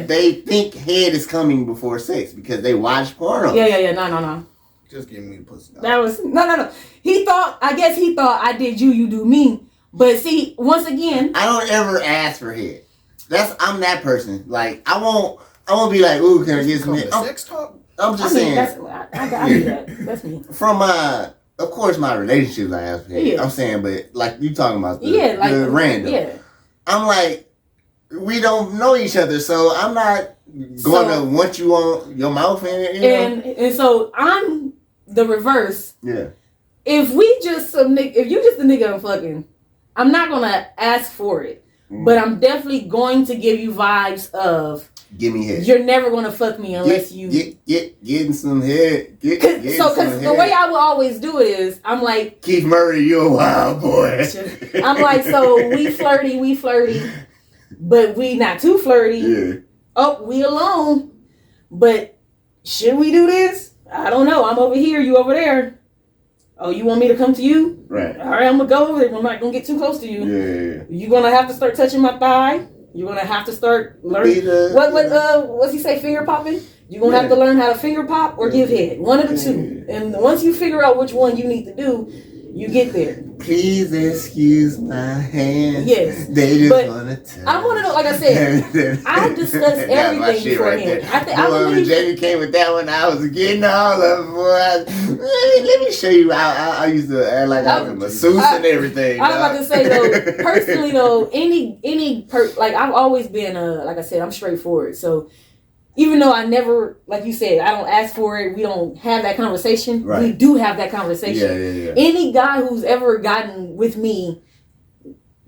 they think head is coming before sex because they watch porno. Yeah. No. Just give me the pussy. That was no. I guess he thought I did you do me. But see, once again, I don't ever ask for head. I'm that person. Like I won't be like, ooh, can I get some head? Sex talk? I'm just saying. I do that. That's me. From of course, my relationships I ask for head. Yeah. I'm saying, but like you talking about the like random. Yeah. I'm like, we don't know each other, so I'm not going to want you on your mouth in it. You know? And so I'm the reverse. Yeah. If you just a nigga I'm fucking, I'm not gonna ask for it, but I'm definitely going to give you vibes of give me head. You're never gonna fuck me unless getting some head. Because the way I will always do it is I'm like, Keith Murray, you a wild boy. I'm like, so we flirty, but we not too flirty. Yeah. Oh, we alone, but should we do this? I don't know. I'm over here, you over there. Oh, you want me to come to you? Right. All right, I'm gonna go over there. I'm not gonna get too close to you. Yeah. You're gonna have to start touching my thigh. You're gonna have to start learning. What's he say? Finger popping. You're gonna have to learn how to finger pop or give head. One of the two. And once you figure out which one you need to do, you get there. Please excuse my hands. Yes. They just want to touch. I want to know, like I said, I discuss everything beforehand. I believe Jamie came with that one. I was getting all of them. Boy. Let me show you. I used to act like I was a masseuse and everything. I was about to say though, personally though, like I've always been like I said, I'm straightforward. So even though I never, like you said, I don't ask for it, we don't have that conversation. Right. We do have that conversation. Yeah. Any guy who's ever gotten with me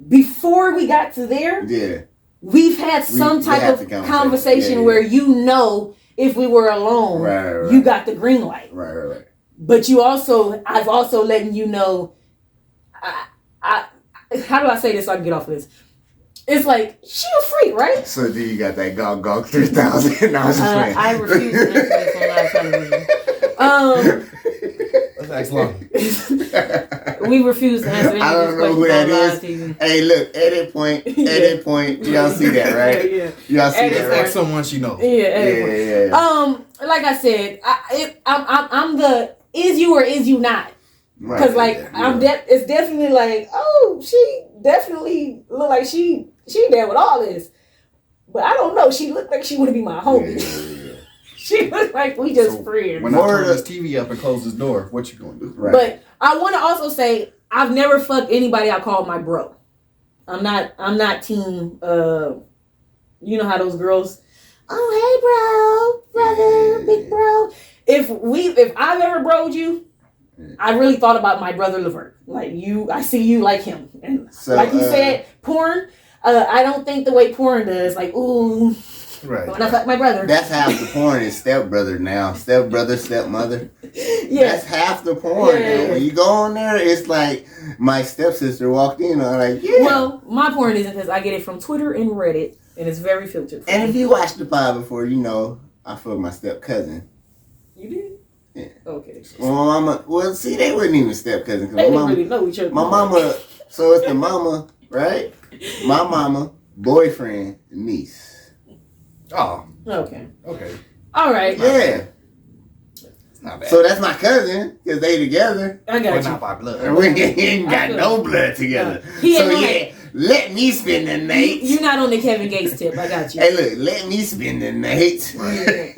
before we got to there, we've had some type of conversation where you know if we were alone, right. You got the green light. Right. But I've also letting you know, how do I say this so I can get off of this? It's like, she a freak, right? So then you got that Gog 3000. I refuse to answer this on live television. Let's ask Lonnie. We refuse to answer I don't know who that is. TV. Hey, look, edit point. Y'all see that, right? Yeah. Y'all see that, right? Ask someone she knows. Yeah. Like I said, I'm the is you or is you not? Because it's definitely like, oh, she definitely look like she there with all this, but I don't know. She looked like she want to be my homie. Yeah. She looked like we just friends. When I turn this TV up and close this door, what you gonna do? Right. But I want to also say I've never fucked anybody I call my bro. I'm not team. You know how those girls. Oh hey bro, brother, big bro. If I've ever broed you, I really thought about my brother Levert. Like you, I see you like him, and so, like you said, porn. I don't think the way porn does. Like ooh, right. When I fuck my brother. That's half the porn is stepbrother now. Stepbrother, stepmother. Yeah. That's half the porn. Yeah. When you go on there, it's like my stepsister walked in. I'm like, yeah. Well, my porn isn't because I get it from Twitter and Reddit, and it's very filtered. And if you watched the pod before, you know I fucked my step cousin. You did. Yeah. Okay. Well, my mama. Well, see, they wasn't even step cousins. They didn't really know each other. My mama. So it's the mama, right? My mama, boyfriend, niece. Oh, Okay. okay. All right. Yeah. It's not bad. So that's my cousin, because they together. I but got you. not by blood. And we ain't got no blood together. He So ain't yeah, let me spend the night. You're not on the Kevin Gates tip. I got you. Hey, look, let me spend the night. Yeah.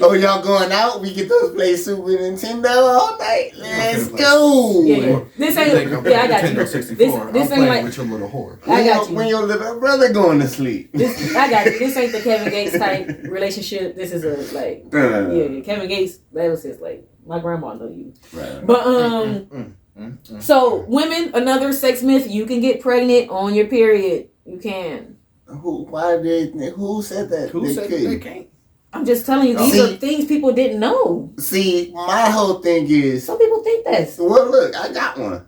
Oh, y'all going out? We get those play Super Nintendo all night. Let's go. Yeah. This ain't. Yeah, I got you. Nintendo 64. This I'm ain't playing like. with your little whore. I got you. When your little brother going to sleep. I got you. This ain't the Kevin Gates type relationship. This is a like. Yeah, Kevin Gates. That was his like. My grandma know you. Right. But So women, another sex myth. You can get pregnant on your period. You can. Who said that? Who they said couldn't? they can't? I'm just telling you. These are things people didn't know. See, my whole thing is, Some people think that's. well, look, I got one.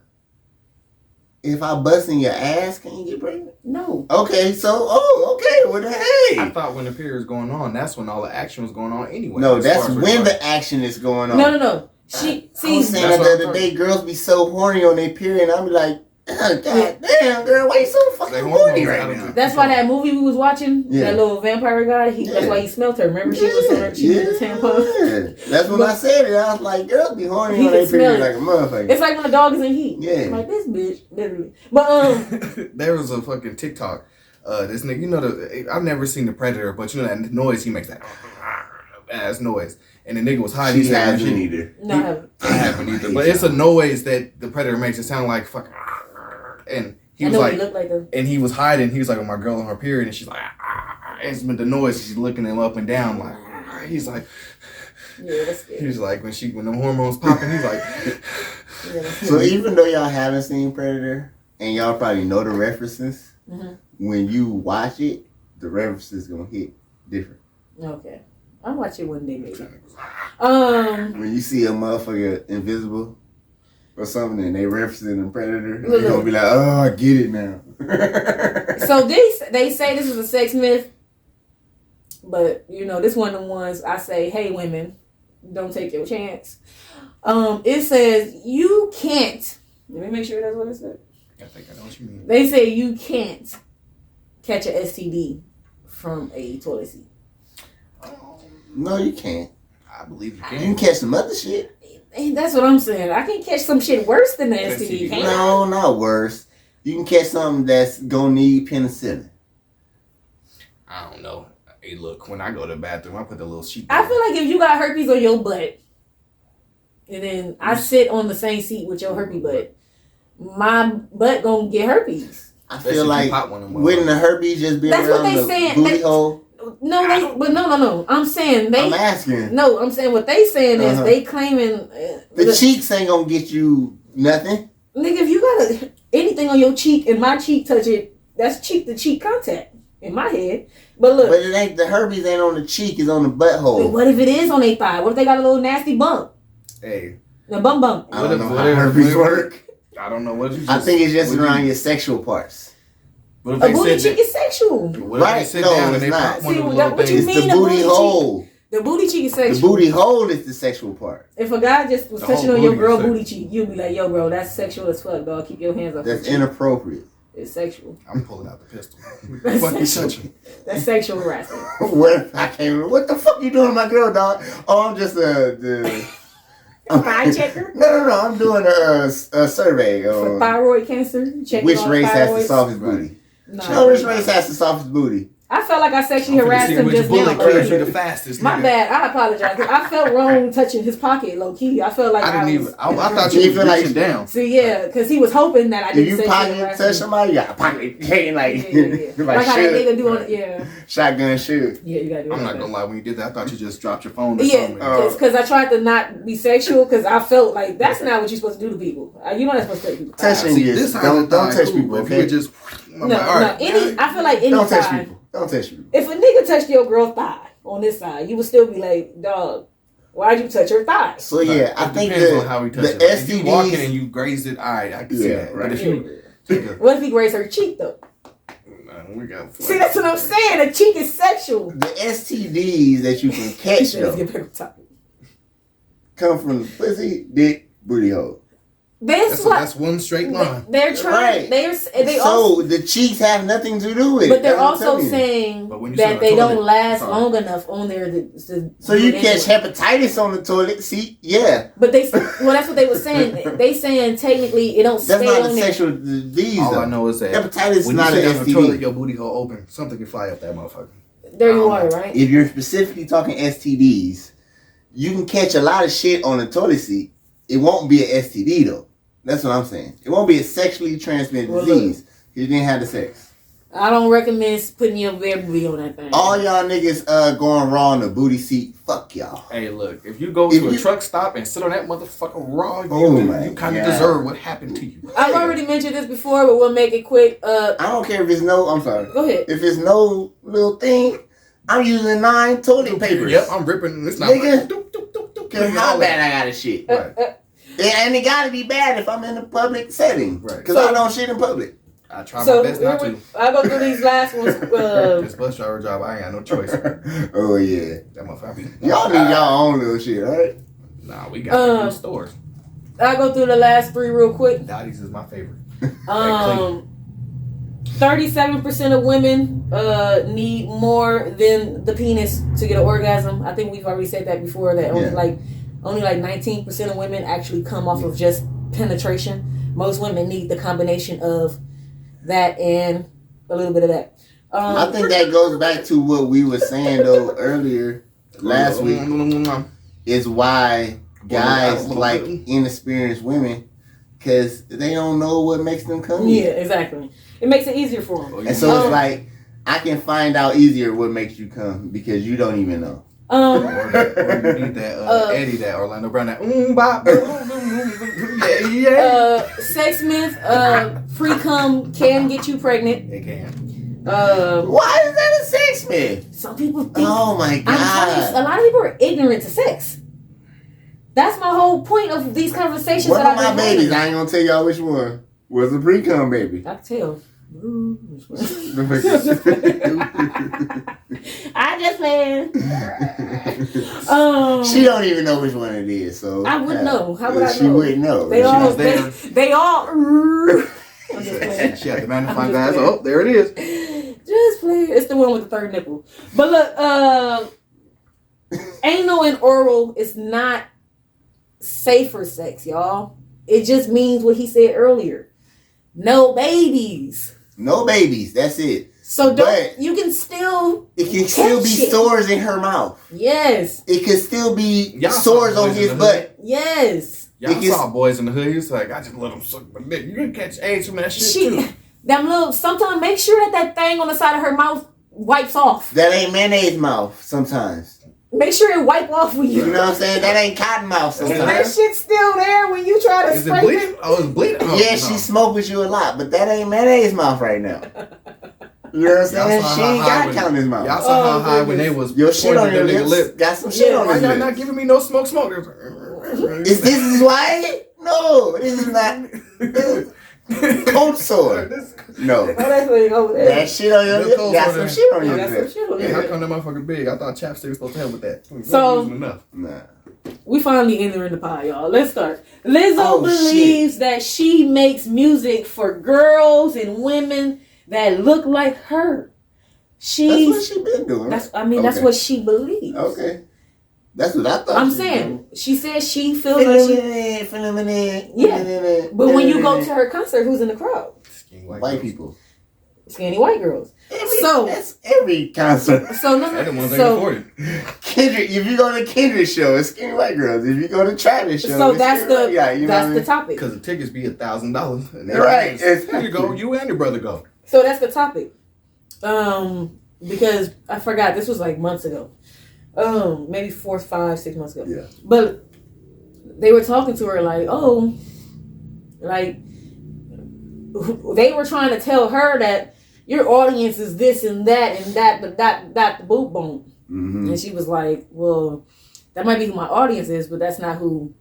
If I bust in your ass, can you get pregnant? No. Okay, so, okay, well, hey. I thought when the period was going on, that's when all the action was going on anyway. No, as that's far as when like- the action is going on. No. I See. was saying That's the what other I'm day, girls be so horny on their period, and I'm like, God damn, girl, why you so They fucking hormones horny right out of now? the- That's why that movie we was watching, Yeah. that little vampire guy, that's why he smelled her. Remember she was on her, she was a tampon. Yeah. That's when I said it. I was like, girls be horny He on their can smell period like it. a motherfucker. It's like when a dog is in heat. Yeah. I'm like, this bitch, literally. But There was a fucking TikTok. This nigga, you know I've never seen the Predator, but you know that noise he makes, that ass noise. And the nigga was hiding. She hasn't either. no, I haven't. I haven't either. But it's a noise that the Predator makes. It sound like fucking. And he I was know like, he looked like a. and he was hiding. He was like, oh, my girl on her period, and she's like, and it's the noise. She's looking him up and down, like, he's like, Yeah, that's good. he's like, when the hormones popping, he's like, Yeah, that's So even though y'all haven't seen Predator, and y'all probably know the references, Mhm. when you watch it, the references gonna hit different. okay. I'll watch it one day, maybe. When you see a motherfucker invisible or something and they referencing the Predator, Look, you're gonna be like, oh, I get it now. So they say this is a sex myth, but you know this one of the ones I say, hey women, don't take your chance. It says you can't. Let me make sure that's what it said. I think I know what you mean. They say you can't catch a STD from a toilet seat. No, you can't. I believe you You can can. catch some other shit. And that's what I'm saying. I can catch some shit worse than the STD. Can't I? No, not worse. You can catch something that's gonna need penicillin. I don't know. Hey, look, when I go to the bathroom, I put the little sheet. I feel like if you got herpes on your butt, and then I sit on the same seat with your herpes butt, my butt gonna get herpes. I Especially feel if you like pop one of them wouldn't the herpes just be That's what around they the saying. booty They- hole? No. I'm saying they. I'm asking. No, I'm saying what they saying is Uh-huh. they claiming The cheeks ain't gonna get you nothing. nigga, if you got anything on your cheek and my cheek touch it, that's cheek to cheek contact in my head. But look, But it ain't, the herpes ain't on the cheek, it's on the butthole. what if it is on their thigh? What if they got a little nasty bump? Hey, The bump. I don't know how What if- herpes what if- work. I don't know what you. I think it's just what if around you- your sexual parts. What if A they booty sit cheek is sexual. What if they Right, sit no, down and it's they not. pop one See, of the what little you things? mean? It's the a booty booty cheek? hole. The booty cheek is The sexual. booty hole is the sexual part. If a guy just was The touching whole on your booty girl is booty cheek, you'd be like, yo, bro, that's sexual as fuck, dog. Keep your hands off That's your cheek. inappropriate. It's sexual. I'm pulling out the pistol. That's Fuck you sexual. touching. That's sexual harassment. What if I came? What the fuck you doing with my girl, dog? Oh, I'm just the. Thigh checker? No. I'm doing a survey For on thyroid cancer? Checking which all race has the thyroids? softest booty. Nah. No, which race has the softest booty? I felt like I sexually I'm finna harassed see him which just bullet now. kills you the Like, fastest. my nigga. bad. I apologize. I felt wrong touching his pocket, low key. I felt like I didn't was, even. I thought You you were feel like- reaching down. See, yeah, because he was hoping that I If didn't you sexually pocket harass touch him. somebody, you got pocket chain like Yeah. Like how that nigga do on it. Yeah. shotgun shoot. Yeah, you gotta do it. I'm like not that. gonna lie. When you did that, I thought you just dropped your phone or Yeah, something. because I tried to not be sexual because I felt like that's not what you're supposed to do to people. You know that's supposed to touch people. Touching See, is this don't touch people. But if you Okay, would just, I'm No, like, all right, any. I feel like any don't touch time. people. Don't touch people. If a nigga touched your girl's thigh on this side, you would still be like, dog, why'd you touch her thigh? So yeah, I It think depends on how he the touches it. Like, if you walking and STDs. you grazed it, I can see Yeah, that. right. But if you take a, What if he grazed her cheek though? we got. See, that's what I'm saying. The cheek is sexual. The STDs that you can He catch said, let's though get back on topic. come from the pussy, dick, booty hole. That's one straight line. They're trying. Right. They So also, the cheeks have nothing to do with it. but they're That's what I'm also telling you. saying But when you sit that on they the don't toilet- last sorry. long enough on there. So you catch hepatitis on the toilet seat? Yeah. But that's what they were saying. They saying technically it don't That's stay not on a there. sexual disease. All though. I know is that Hepatitis is when you not sit an down on the toilet, STD. your booty hole open, something can fly up that motherfucker. There you are, right? If you're specifically talking STDs, you can catch a lot of shit on the toilet seat. It won't be an STD though. That's what I'm saying. It won't be a sexually transmitted Well, disease. You didn't have the sex. I don't recommend putting your bare booty on that thing. All y'all niggas going raw on the booty seat. Fuck y'all. Hey, look, if you go If to a you- truck stop and sit on that motherfucker raw, Oh my you kind of God. deserve what happened to you. I've already mentioned this before, but we'll make it quick. I don't care if it's no. I'm sorry. Go ahead. If it's no little thing, I'm using 9 toilet papers. Yep, I'm ripping. It's not Nigga. like, doop, doop, doop, doop, Cause doop, how all bad that. I got to shit. Right. And it gotta be bad if I'm in a public setting. Right. Because So- I don't shit in public. I try So my best not to. I'll go through these last ones. This bus driver job, I ain't got no choice. That Oh yeah. motherfucker be. Y'all need y'all own little shit, right? Nah, we got new stores. I'll go through the last 3 real quick. Dottie's is my favorite. 37% of women need more than the penis to get an orgasm. I think we've already said that before. That only like 19% of women actually come off of just penetration. Most women need the combination of that and a little bit of that. I think that goes back to what we were saying though earlier last week. Is why guys like inexperienced women, because they don't know what makes them come. Yeah, exactly. It makes it easier for them. And so it's like I can find out easier what makes you come because you don't even know. Or you need that Eddie, that Orlando Brown, that yeah. Sex myth, pre-cum can get you pregnant. It can. Why is that a sex myth? Some people think. Oh my I'm telling you, a god! lot of people are ignorant to sex. That's my whole point of these conversations. One that of my I've been babies, having. I ain't gonna tell y'all which one was a pre-cum baby. I can tell. I just playing. She don't even know which one it is, so I wouldn't know. How would I She know? wouldn't know. They She all. was there. They all. I'm just playing. She had the magnifying I'm glass. just Oh, there it is. Just playing. It's the one with the third nipple. But look, anal and oral is not safe for sex, y'all. It just means what he said earlier. No babies. No babies. That's it. So But you can still. it can still be catch it. sores in her mouth. Yes. It can still be Y'all sores saw on Boys in his the butt. Yes. Y'all It gets- saw Boys in the Hood. He's like, I just let him suck my dick. You can catch AIDS from that shit too. Them little. Sometimes make sure that thing on the side of her mouth wipes off. That ain't mayonnaise mouth sometimes. Make sure it wipe off when You you. know what I'm saying? That ain't cotton mouth That sometimes. shit's still there when you try to Is it spray bleeding? Oh, it's bleeding. Oh, Yeah, no. she smoked with you a lot, but that ain't mayonnaise mouth right now. You know what I'm saying? Y'all saw She how ain't high got when- count his mouth. Y'all saw how high when they was Your shit on pointing your that nigga lips lip. got some shit on Why his y'all lips. not giving me no smoke? Is this why? No, this is not. Cold sore. No. Oh, that thing over there. That shit on your This lip cold got sore some there. shit on your Got some lip. shit on Yeah, there. how come that motherfucker big? I thought chapstick was supposed to help with that. We So- wasn't using enough. Nah. We finally entering the pie, y'all. Let's start. Lizzo Oh, believes that she makes music for girls and women that look like her. That's what She's she been doing. that's right? that's Okay. what she believes. Okay. That's what I thought. I'm she saying she says she feels was like she. doing. Yeah. But when you go to her concert, who's in the crowd? Skinny white girls. people. Skinny white girls. So that's every concert. So no, They the ones that can so afford it. Kendrick, if you go to Kendrick show, it's skinny white girls. If you go to Travis show, so it's that's skinny the white- yeah, you know that's what I the mean? topic. Because the tickets be $1,000. Right, Here you exactly. go. You and your brother go. So that's the topic. Because I forgot this was like months ago. Maybe 4, 5, 6 months ago. Yeah. But they were talking to her like, oh, like they were trying to tell her that your audience is this and that and that the boot bone. Mm-hmm. And she was like, well, that might be who my audience is, but that's not who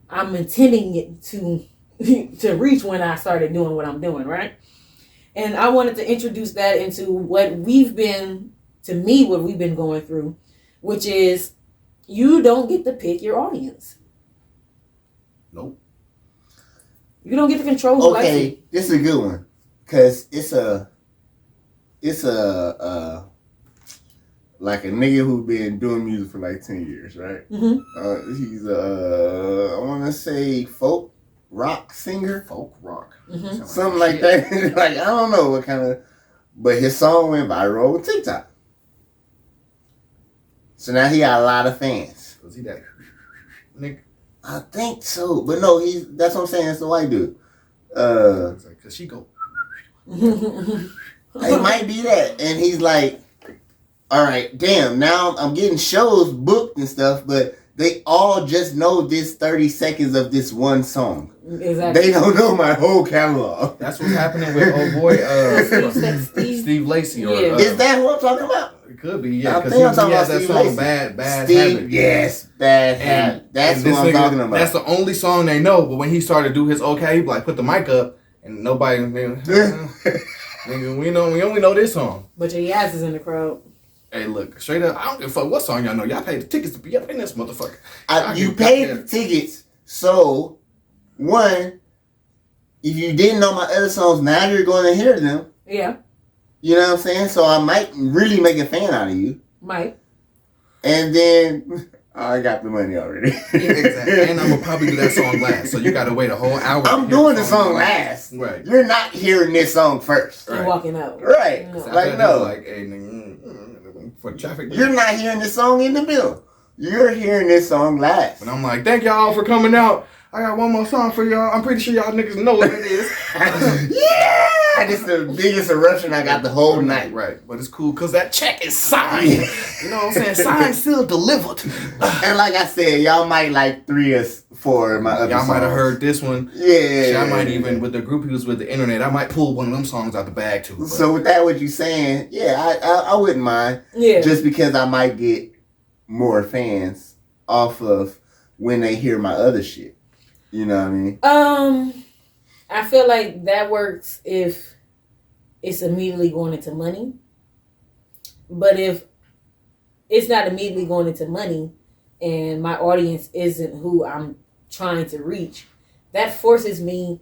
I'm intending it to reach when I started doing what I'm doing, right? And I wanted to introduce that into what we've been going through, which is you don't get to pick your audience. Nope. You don't get to control who likes it. Okay, this is a good one. Cause it's like a nigga who been doing music for like 10 years, right? Mm-hmm. He's I wanna say folk rock singer. Folk rock. Mm-hmm. Something like that. Like I don't know what kind of, but his song went viral on TikTok. So now he got a lot of fans. Was he that nigga? I think so, but no, that's what I'm saying. It's the white dude. It's like, cause she go. It might be that, and he's like, all right, damn, now I'm getting shows booked and stuff, but they all just know this 30 seconds of this one song. Exactly. They don't know my whole catalog. That's what's happening with old boy Steve Lacy. Or, Yeah. Is that what I'm talking about? It could be, yeah. I Because think I'm he talking has about that Steve song, Lacy. Bad Steve, Habit. yes, Bad Habit. That's and what I'm this nigga, talking about. That's the only song they know, but when he started to do his okay, he like put the mic up, and nobody, nigga, we only know this song. But your Yaz is in the crowd. Hey, look, straight up, I don't give a fuck what song y'all know. Y'all paid the tickets to be up in this motherfucker. You paid the tickets, so one, if you didn't know my other songs, now you're going to hear them. Yeah. You know what I'm saying? So I might really make a fan out of you. Might. And then I got the money already. Exactly. And I'm gonna probably do that song last, so you gotta wait a whole hour. I'm doing the song last. Right. You're not hearing this song first. You're Right. walking out. Right. No. So Like, no. like, hey, nigga, for traffic. You're not hearing this song in the middle. You're hearing this song last. And I'm like, thank y'all for coming out. I got one more song for y'all. I'm pretty sure y'all niggas know what it is. Yeah! This is the biggest eruption I got the whole night. Right. But it's cool because that check is signed. You know what I'm saying? Signed, sealed, delivered. And like I said, y'all might like 3 or 4 of my other Y'all songs. might have heard this one. Yeah. Shit, I might even, with the group he was with the internet, I might pull one of them songs out the bag too. But So with that, what you saying, yeah, I wouldn't mind. Yeah. Just because I might get more fans off of when they hear my other shit. You know what I mean? I feel like that works if it's immediately going into money. But if it's not immediately going into money and my audience isn't who I'm trying to reach, that forces me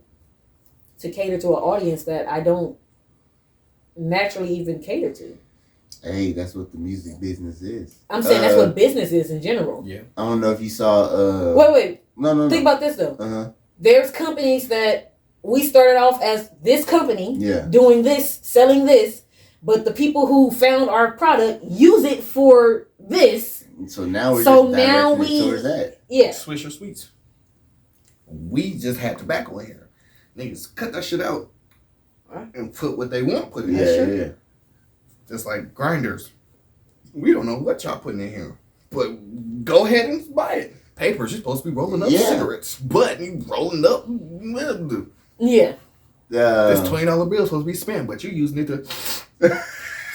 to cater to an audience that I don't naturally even cater to. Hey, that's what the music business is. I'm saying that's what business is in general. yeah. I don't know if you saw. Wait. No. Think about this though. Uh-huh. There's companies that we started off as this company Yeah. doing this, selling this, but the people who found our product use it for this. So now we're So just now directing it towards that. Yeah. Swisher Sweets. We just had tobacco in here. Niggas cut that shit out and put what they want put in Yeah, that shit. yeah. Just like grinders. We don't know what y'all putting in here. But go ahead and buy it. Papers, you're supposed to be rolling up Yeah. cigarettes. But you rolling up Yeah. this $20 bill supposed to be spent, but you using it to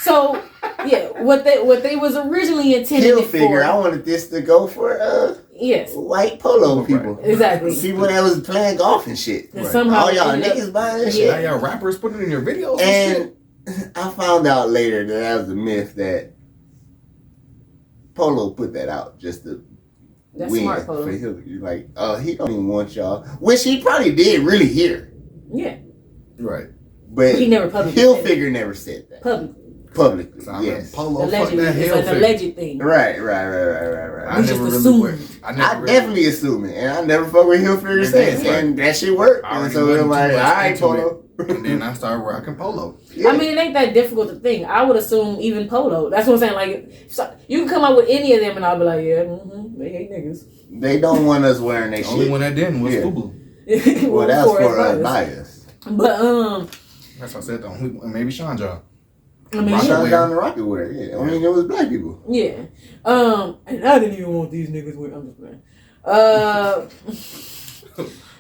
So yeah, what they was originally intended Hill it figure. for. I wanted this to go for Yes. white polo people. Exactly. People that was playing golf and shit. And somehow All y'all ended up- niggas buying this Yeah. now y'all rappers putting it in your videos and shit. shit. And I found out later that was a myth that Polo put that out just to That's win smart, Polo. for Hillary. Like, he don't even want y'all, which he probably did really hear, Yeah. Right. but He never publicly Hill said it. figure never said that Publicly. publicly. So I Yes, Polo, fuck Allegedly. that It's hell an figure. alleged thing. right. I We never just really assumed. went. I really- definitely assume it, and I never fuck with Hill figure since, Right. and that shit worked. I And already so wasn't I'm like, too all much right, into Polo. And then I started rocking Polo. Yeah. I mean, it ain't that difficult to think. I would assume even Polo. That's what I'm saying. Like, so you can come out with any of them, and I'll be like, yeah, they hate niggas. They don't want us wearing their The only shit. one that didn't was Yeah. Fubu. Well, that's for us. bias. But That's what I said. The only maybe Sean John. I mean, Rocket Shut wear. down the rocket wear. Yeah, I mean it was black people. yeah. And I didn't even want these niggas with. I'm just playing.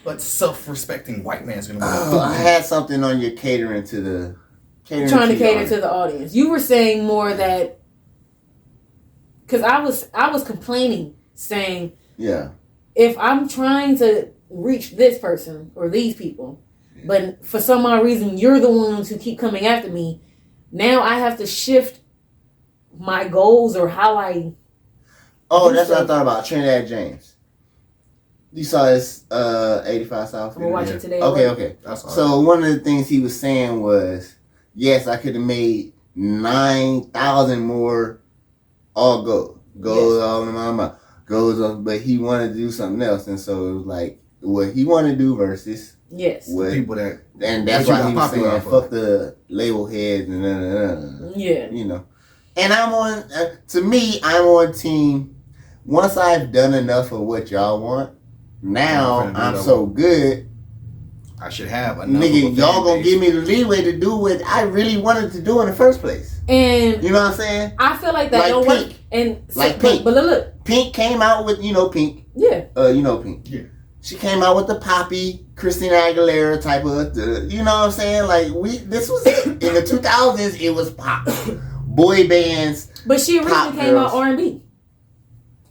But self-respecting white man's gonna wear Oh, I Fubu. had something on your catering to the. Trying to the cater audience. to the audience. You were saying more that because I was complaining, saying Yeah. if I'm trying to reach this person or these people, but for some odd reason you're the ones who keep coming after me, now I have to shift my goals or how I. Oh, do that's what I stuff. thought about Trinidad James. You saw his 85 South. I'm gonna watch it today. Okay. That's all. So one of the things he was saying was, yes, I could have made 9,000 more all goes all in my mouth. But he wanted to do something else, and so it was like what he wanted to do versus people that, and that's why he was saying fuck the label heads and you know. And I'm on. To me, I'm on team. Once I've done enough of what y'all want, now I'm so good. I should have enough. Nigga, y'all gonna give me the leeway to do what I really wanted to do in the first place. And you know what I'm saying? I feel like that don't work. And like Pink. But look, Pink came out with Pink. Yeah. Pink. Yeah. She came out with the poppy Christina Aguilera type of, you know what I'm saying? Like this was it. In the 2000s, it was pop, boy bands. But she originally came out R&B.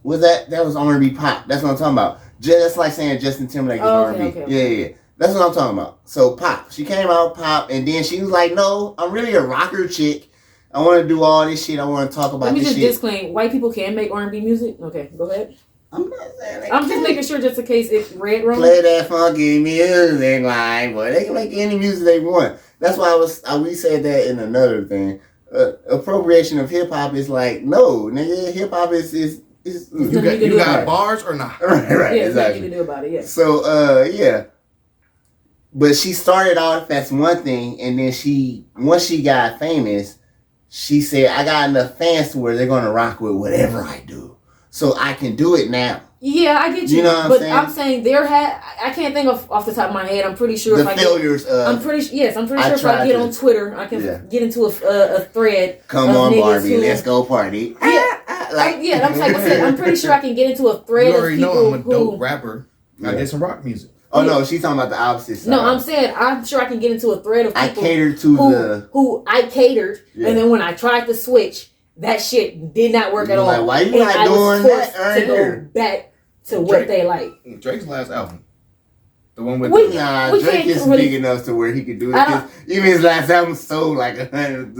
Was that was R&B pop? That's what I'm talking about. That's like saying Justin Timberlake is R&B. Okay. Yeah. That's what I'm talking about. So pop. She came out pop, and then she was like, "No, I'm really a rocker chick. I want to do all this shit. I want to talk about this shit." Let me just disclaim: white people can make R&B music. Okay, go ahead. I'm not saying I'm just making sure, just in case it's read wrong. Play that funky music, like, boy, they can make any music they want. That's why we said that in another thing. Appropriation of hip hop is like, no, nigga, hip hop is you got bars or not? Right, yeah, exactly. Nothing to do about it. Yeah. So, yeah. But she started off as one thing, and then once she got famous, she said, I got enough fans to where they're going to rock with whatever I do. So I can do it now. Yeah, I get you. You know what I'm saying? I'm saying I can't think off the top of my head. I'm pretty sure I'm pretty sure if I get on Twitter, I can get into a thread. Come on, Barbie, let's go party. Yeah, I'm pretty sure I can get into a thread. You already of people know I'm a dope rapper. I did some rock music. Oh no, she's talking about the opposite side. No, I'm saying I'm sure I can get into a thread of people who I catered, and then when I tried to switch, that shit did not work at all. Like, why you not doing that? To go back to what they like. Drake's last album, the one with Drake is big enough to where he could do it. Even his last album sold like 100.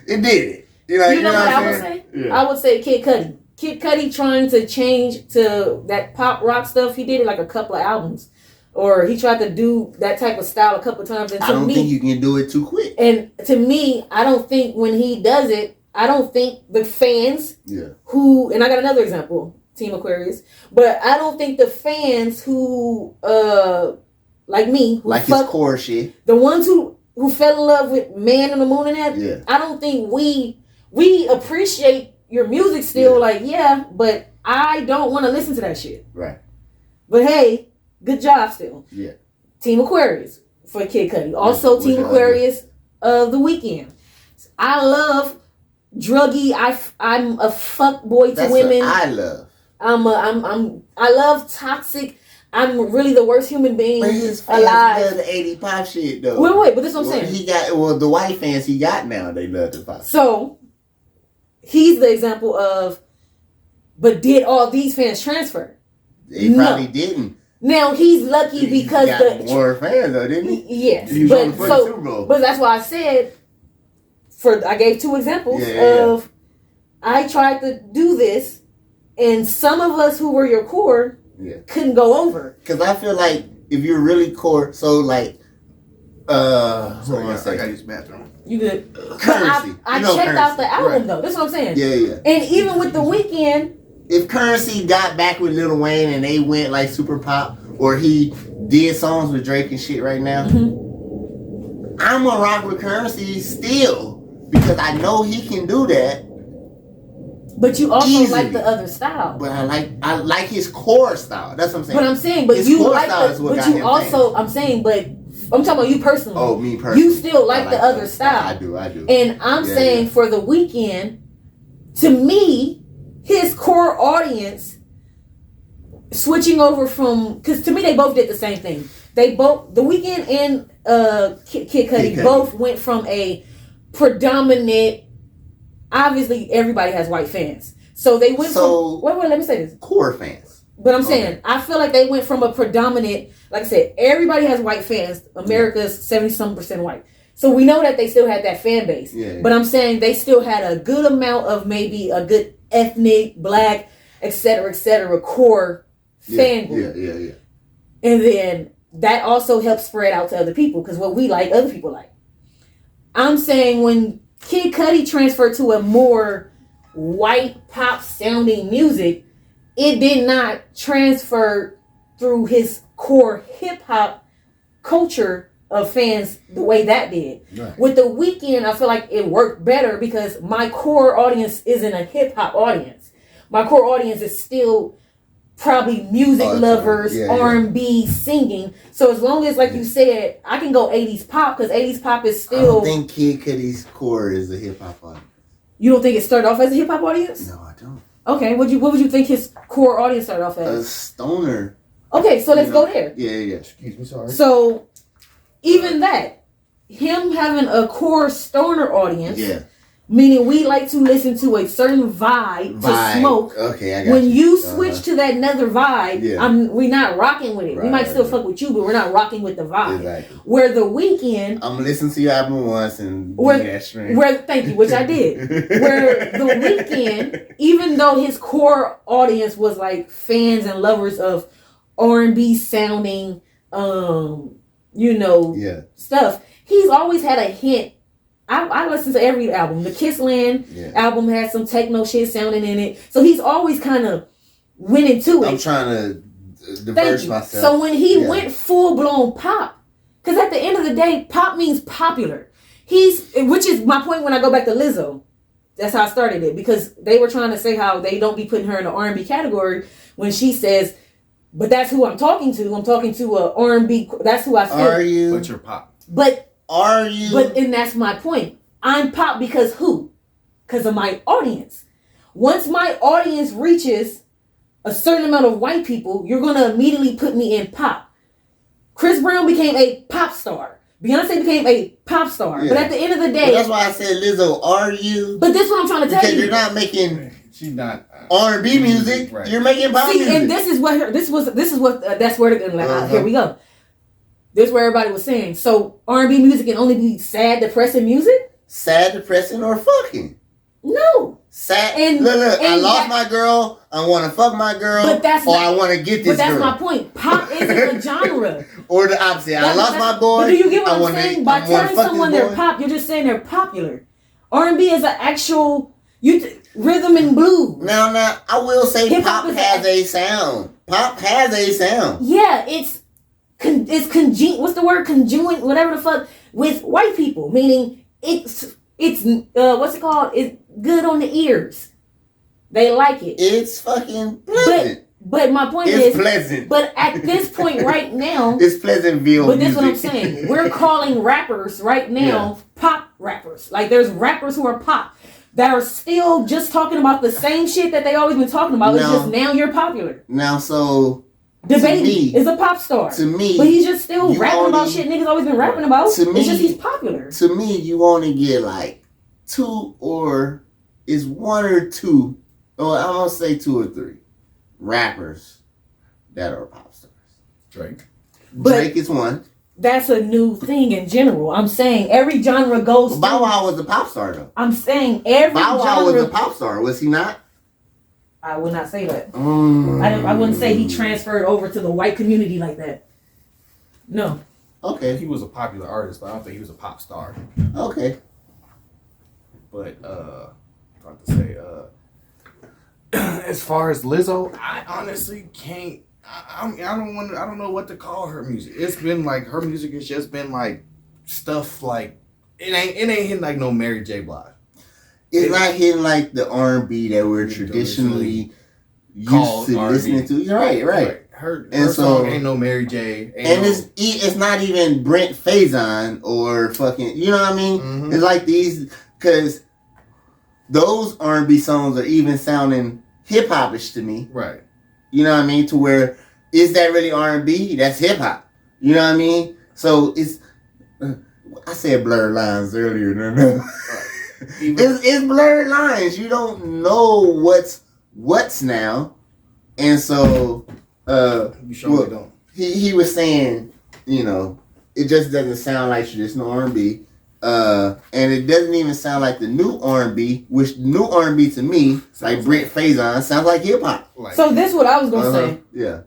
It did it. You know what I would say? Yeah. I would say Kid Cudi. Kid Cudi trying to change to that pop rock stuff. He did it like a couple of albums. Or he tried to do that type of style a couple of times. And I don't think you can do it too quick. And to me, I don't think when he does it, I don't think the fans who, and I got another example, Team Aquarius, but I don't think the fans who, like me, who like his core shit, the ones who fell in love with Man on the Moon and that, I don't think we appreciate your music still, but I don't want to listen to that shit. Right. But hey, good job still. Yeah. Team Aquarius for Kid Cudi. Also Team Aquarius of The Weeknd. I love druggy. I'm a fuck boy to women. I love. I love toxic. I'm really the worst human being but his fans alive. love the 80 pop shit though. Wait, but this is what I'm saying. He got the white fans he got now. They love the pop. So he's the example of. But did all these fans transfer? They probably didn't. Now he's lucky because he got more fans though, didn't he? Yes, but that's why I said. I gave two examples of I tried to do this, and some of us who were your core couldn't go over. Because I feel like if you're really core, so like, I gotta use the bathroom. You good? Currency. I checked out the album though. That's what I'm saying. Yeah. And even with The Weeknd, if Currency got back with Lil Wayne and they went like super pop, or he did songs with Drake and shit right now, I'm gonna rock with Currency still. Because I know he can do that. But you also like the other style. But I like his core style. That's what I'm saying. But I'm saying, but you like I'm talking about you personally. Oh, me personally. You still like the other style. I do. And I'm saying for The Weeknd, to me, his core audience switching over from, because to me they both did the same thing. The Weeknd and Kid Cudi both went from a predominant, obviously everybody has white fans, so they went from wait let me say this, core fans. But I'm saying I feel like they went from a predominant, like I said, everybody has white fans. America's 70-some% white, so we know that they still had that fan base. But I'm saying they still had a good amount of maybe a good ethnic, black, etc., core fan group. Yeah. And then that also helps spread out to other people because what we like, other people like. I'm saying when Kid Cudi transferred to a more white pop sounding music, it did not transfer through his core hip hop culture of fans the way that did. Right. With The Weeknd, I feel like it worked better because my core audience isn't a hip hop audience. My core audience is still probably music lovers, R&B, singing. So as long as, like you said, I can go 80s pop because 80s pop is still. I don't think Kid Cudi's core is a hip hop audience. You don't think it started off as a hip hop audience? No, I don't. Okay, what would you think his core audience started off as? A stoner. Okay, so let's go there. Yeah. Excuse me, sorry. So even that, him having a core stoner audience, meaning we like to listen to a certain vibe. To smoke. Okay, I got when you switch to that another vibe, we're not rocking with it. Right, we might still fuck with you, but we're not rocking with the vibe. Exactly. Where The Weeknd, I'm listening to your album once and thank you, which I did. Where The Weeknd, even though his core audience was like fans and lovers of R&B sounding, stuff, he's always had a hint. I listen to every album. The Kissland album has some techno shit sounding in it. So he's always kind of went into it. I'm trying to diverse myself. So when he went full-blown pop, because at the end of the day, pop means popular. Which is my point when I go back to Lizzo. That's how I started it. Because they were trying to say how they don't be putting her in the R&B category when she says, but that's who I'm talking to. I'm talking to a R&B. That's who I feel. Are you? But you're pop. Are you? And that's my point. I'm pop because who? Because of my audience. Once my audience reaches a certain amount of white people, you're going to immediately put me in pop. Chris Brown became a pop star. Beyonce became a pop star. Yeah. But at the end of the day... But that's why I said, Lizzo, are you? But this is what I'm trying to tell you. Because you're not making... She's not R&B music. Right. You're making pop music. And this is what that's where here we go. This is where everybody was saying. So R&B music can only be sad, depressing music? Sad, depressing, or fucking? No. Sad. Look, I lost my girl. I want to fuck my girl. But I want to get this girl. But that's my point. Pop isn't a genre. Or the opposite. I lost my boy. But do you get what I'm saying? By telling someone they're pop, you're just saying they're popular. R&B is an actual rhythm and blues. Now, I will say pop has a sound. Pop has a sound. Yeah, it's what's the word? Conjoined, whatever the fuck, with white people. Meaning it's what's it called? It's good on the ears. They like it. It's fucking pleasant. But my point is, it's pleasant. But at this point right now, it's Pleasantville. But that's what I'm saying. We're calling rappers right now pop rappers. Like there's rappers who are pop that are still just talking about the same shit that they always been talking about. It's just now you're popular. Now, so DaBaby is a pop star. To me, but he's just still rapping about shit niggas always been rapping about. To me, it's just he's popular. To me, you only get like one or two, or I'm gonna say 2 or 3 rappers that are pop stars. Drake is one. That's a new thing in general. I'm saying every genre goes. Bow Wow was a pop star though. I'm saying every Bow Wow was a pop star, was he not? I would not say that. I wouldn't say he transferred over to the white community like that. No. Okay. He was a popular artist, but I don't think he was a pop star. Okay. But hard to say. As far as Lizzo, I honestly can't. I don't know what to call her music. It's been like her music has just been like stuff like it ain't hitting like no Mary J. Blige. It's not hitting like the R&B that we're traditionally used to listening to. You're right. Her song ain't no Mary J. It's not even Brent Faison or fucking. You know what I mean? Mm-hmm. It's like these because those R&B songs are even sounding hip hopish to me. Right. You know what I mean? To where, is that really R&B? That's hip hop. You know what I mean? So it's, I said blurred lines earlier. No. It's blurred lines. You don't know what's now. And so, you surely don't. He was saying, it just doesn't sound like traditional R&B. And it doesn't even sound like the new R&B, which new R&B to me, like Brent Faison, sounds like hip hop. So this is what I was gonna say. Yeah.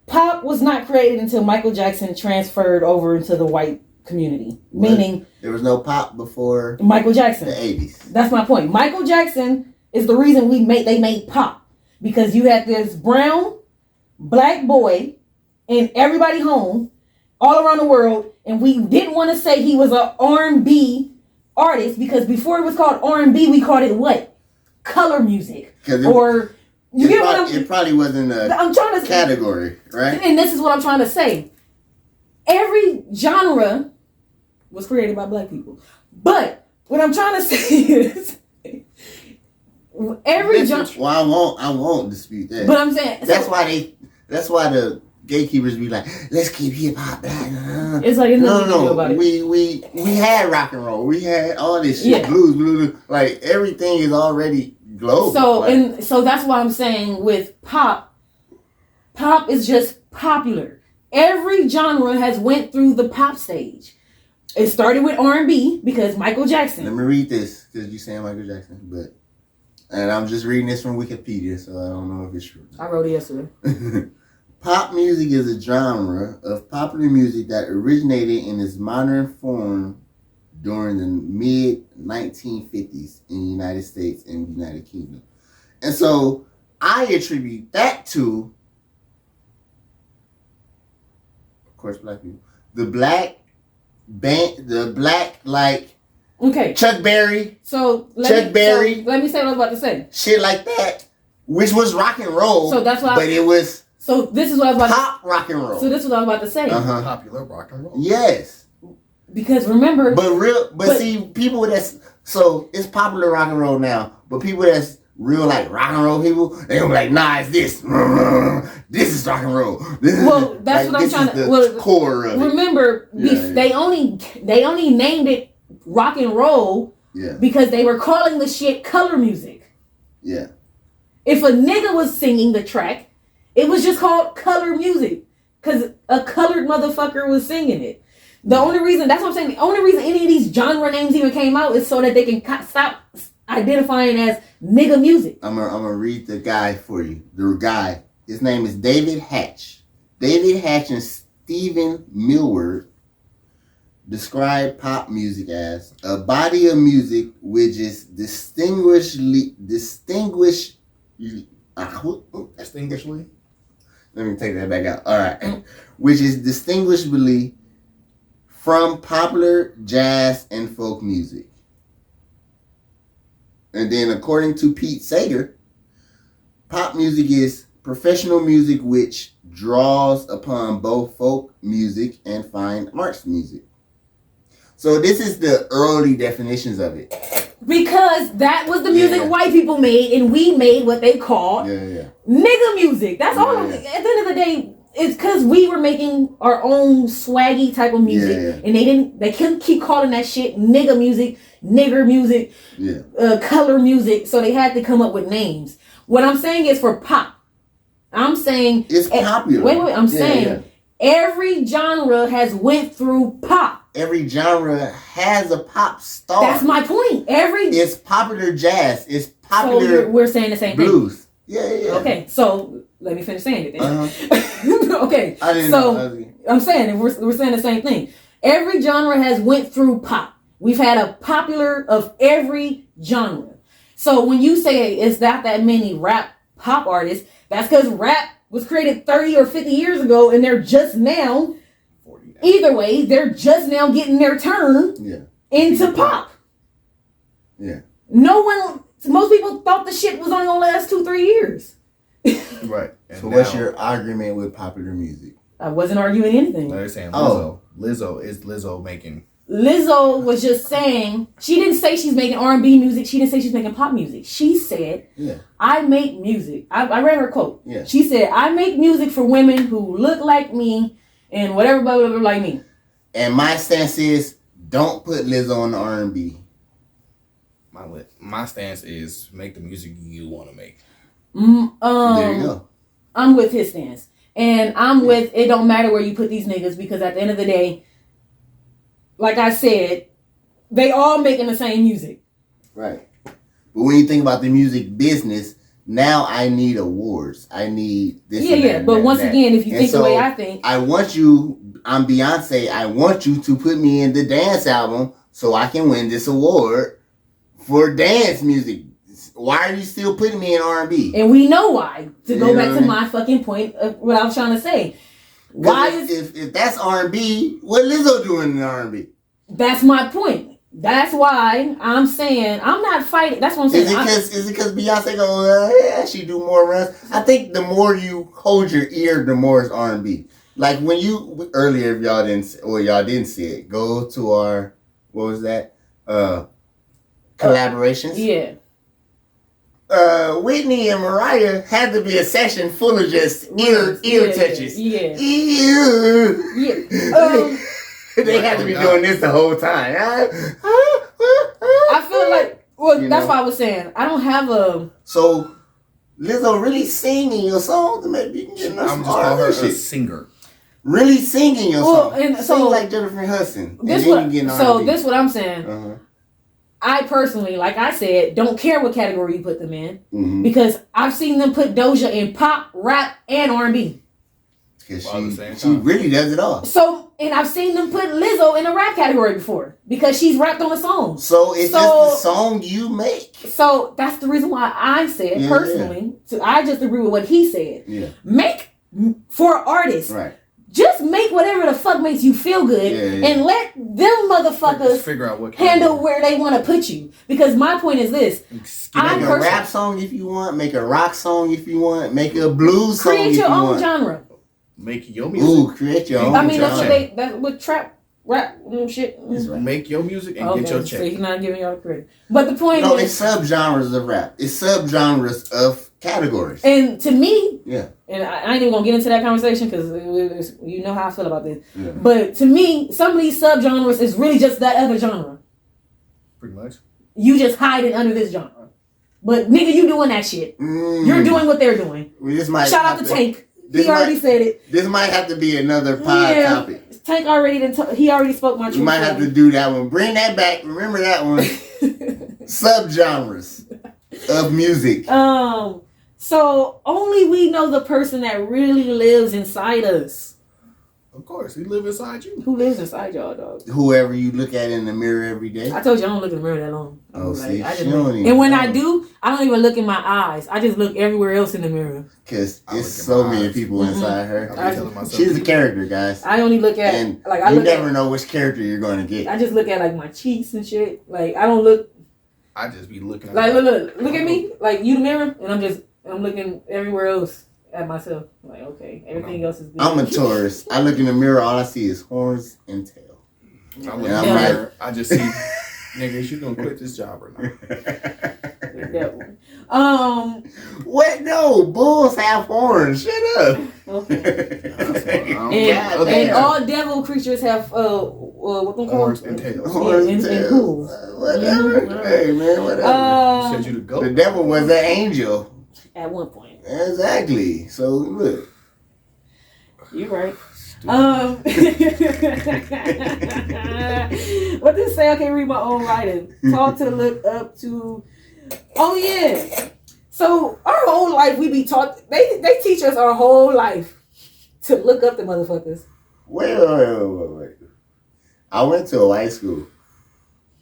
pop was not created until Michael Jackson transferred over into the white community. Meaning, there was no pop before Michael Jackson. the 80s. That's my point. Michael Jackson is the reason they made pop, because you had this brown, black boy and everybody home all around the world, and we didn't want to say he was an R&B artist, because before it was called R&B, we called it what? Color music. It probably wasn't a category, right? And this is what I'm trying to say. Every genre was created by black people. But what I'm trying to say is every genre. Well, I won't dispute that. But I'm saying that's why the gatekeepers be like, let's keep hip hop black. It's like no. About it. We had rock and roll. We had all this shit. Yeah. Blues. Like everything is already global. So that's why I'm saying with pop is just popular. Every genre has went through the pop stage. It started with R&B because Michael Jackson. Let me read this, because you saying Michael Jackson, and I'm just reading this from Wikipedia, so I don't know if it's true. I wrote it yesterday. Pop music is a genre of popular music that originated in its modern form during the mid-1950s in the United States and United Kingdom. And so I attribute that to, of course, black people. The black Okay. Chuck Berry. Let me say what I was about to say. Shit like that, which was rock and roll. So that's why. But it was. So this is what I was about pop rock and roll. So this is what I was about to say. Popular rock and roll. Yes. Because remember. But see, people so it's popular rock and roll now, but people that's real like rock and roll people, they gonna be like, nah, it's this. This is rock and roll. Well, that's what I'm trying to. The core of it. Remember, they only named it rock and roll because they were calling the shit color music. Yeah. If a nigga was singing the track, it was just called color music because a colored motherfucker was singing it. The only reason, that's what I'm saying, the only reason any of these genre names even came out is so that they can stop identifying as nigga music. I'm gonna read the guy for you. The guy, his name is David Hatch. David Hatch and Stephen Millward describe pop music as a body of music which is distinguishedly. Let me take that back out. All right, which is distinguishably from popular jazz and folk music. And then, according to Pete Sager, pop music is professional music which draws upon both folk music and fine arts music. So this is the early definitions of it. Because that was the music white people made, and we made what they called nigga music. That's all. At the end of the day, it's because we were making our own swaggy type of music, and they couldn't keep calling that shit nigga music, nigger music, color music. So they had to come up with names. What I'm saying is for pop, I'm saying it's popular. Wait. I'm saying every genre has went through pop. Every genre has a pop star. That's my point. It's popular jazz. It's popular. So we're saying the same blues. thing. Yeah. Okay, so let me finish saying it then. Okay, I didn't know. I'm saying we're saying the same thing. Every genre has went through pop. We've had a popular of every genre. So when you say it's not that many rap pop artists, that's because rap was created 30 or 50 years ago, and they're just now. Either way, they're just now getting their turn into pop. Yeah. Most people thought the shit was only gonna last 2-3 years. Right. And so what's your argument with popular music? I wasn't arguing anything. They're saying Lizzo. Lizzo is Lizzo making. Lizzo was just saying, she didn't say she's making R&B music. She didn't say she's making pop music. She said, I make music. I read her quote. Yeah. She said, I make music for women who look like me and whatever, blah, blah, blah, like me. And my stance is, don't put Lizzo on the R&B. My stance is, make the music you want to make. There you go. I'm with his stance. And I'm with, it don't matter where you put these niggas, because at the end of the day, like I said, they all making the same music. Right. But when you think about the music business, Now I need awards. I need this. Yeah, and yeah. that and But that once and that. again, if you And think the so way I think, I want you. I'm Beyonce. I want you to put me in the dance album so I can win this award for dance music. Why are you still putting me in R&B? and we know why. To go You know back what to I mean? my fucking point of what I was trying to say. Why is if that's R&B, what Lizzo doing in R&B? that's my point. That's why I'm saying I'm not fighting. That's what I'm saying. Is it because Beyonce go, yeah, she do more runs? I think the more you hold your ear, the more it's R&B. Like when you earlier, if y'all didn't see it, go to our what was that collaborations? Yeah. Whitney and Mariah had to be a session full of just ear touches. Yeah. Ew. Yeah. They had to be doing this the whole time. I feel like, well, You that's know? why I was saying I don't have a. So Lizzo really singing your song to maybe you can get enough I'm just call her a shit. singer. Really singing your Well, song. and Sing so- like Jennifer Hudson. This and then what, you get so R&B. this what I'm saying. Uh-huh. I personally, like I said, don't care what category you put them in Mm-hmm. because I've seen them put Doja in pop, rap, and R&B. Because All at the same she time. really does it all. So, and I've seen them put Lizzo in a rap category before because she's rapped on a song. So it's So- just the song you make. So that's the reason why I said Yeah, personally. So I just agree with what he said. Yeah. Make for artists. Right. Just make whatever the fuck makes you feel good Yeah. and let them Just motherfuckers figure out what handle where they want to put you. Because my point is this. I Make a personally- rap song if you want. Make a rock song if you want. Make a blues song Create if your you own want. genre. Make your music. Ooh, create your own I mean, that's what genre. that's what trap, rap, shit. That's right. Make your music and Okay, get your so check. he's not giving y'all the credit. But the point No, is, it's subgenres of rap. It's subgenres of categories. and to me, Yeah. and I ain't even gonna get into that conversation because you know how I feel about this. Yeah. But to me, some of these subgenres is really just that other genre. Pretty much. You just hiding under this genre. But nigga, you doing that shit. You're doing what they're doing. This might Shout out have to Tank. He this already might- said it. This might have to be another pod Yeah. topic. Tank already he already spoke my truth. We might have to do that one. Bring that back. Remember that one. Subgenres of music. So only we know the person that really lives inside us. Of course, he live inside you. Who lives inside y'all, dog? Whoever you look at in the mirror every day. I told you I don't look in the mirror that long. Oh, see, I she just don't look. even And when know. I do, I don't even look in my eyes. I just look everywhere else in the mirror. Because I it's look in so my many eyes. people inside her. I be telling myself. She's a character, guys. I only look at And like I you look never at. know which character you're going to get. I just look at like my cheeks and shit. Like I don't look I just be looking at like look at me like you the mirror, and I'm looking everywhere else at myself. Like okay, everything else is good. I'm a Taurus. I look in the mirror, all I see is horns and tail. I look And in I'm the like- mirror, I just see, nigga, you gonna quit this job or not? That one. What? No, bulls have horns. Shut up. Okay. God And damn. all devil creatures have what them Horns called? and tails. Horns and and tails. hooves. Whatever. Mhm. Hey, man, whatever. You said you the The goat. devil was an angel. At one point. Exactly. So, look. You're right. What did it say? I can't read my own writing. Taught to look up to. Oh yeah. So our whole life we be taught. They teach us our whole life to look up to motherfuckers. Wait. I went to a white school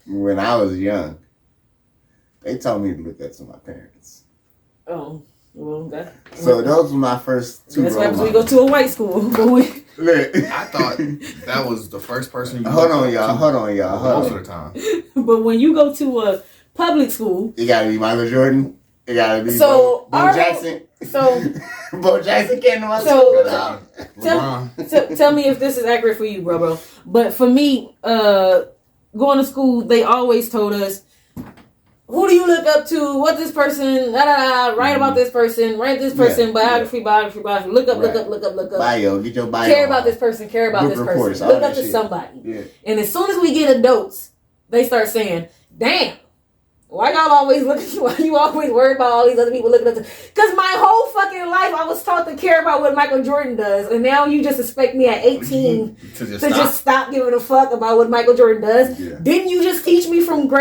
when I was young. They told me to look up to my parents. Oh well, that. So those were my first two That's role why we models. go to a white school. But we, Look. I thought that was the first person you Hold looked on, up y'all. to Hold on, y'all. most Hold of on. the time. but when you go to a public school, It gotta be Michael Jordan. It gotta be So, Bo our- Jackson. so Bo Jackson came to my So- school. LeBron. tell me if this is accurate for you, bro. But for me, going to school, they always told us, who do you look up to? What this person? Write about this person. Write this person. Yeah, biography. Look up. Right. Look up. Bio. Get your bio. Care on. about this person. Care about Book this reports, person. all Look that up to shit. somebody. Yeah. And as soon as we get adults, they start saying, "Damn, why y'all always looking? Why you always worried about all these other people looking up to?" Because my whole fucking life I was taught to care about what Michael Jordan does, and now you just expect me at 18 to just to stop. just stop giving a fuck about what Michael Jordan does. Yeah. Didn't you just teach me from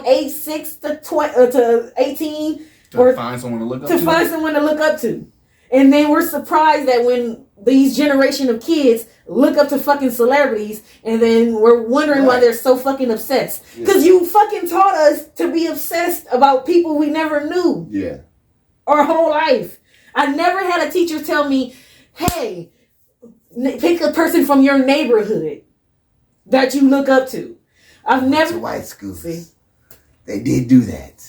age 6 to 18 To find someone to look up to? To find someone to look up to. And then we're surprised that when these generation of kids look up to fucking celebrities, and then we're wondering why they're so fucking obsessed. Because you fucking taught us to be obsessed about people we never knew. Yeah. Our whole life. I never had a teacher tell me, hey, pick a person from your neighborhood that you look up to. I've never... To white schools. See? They did do that.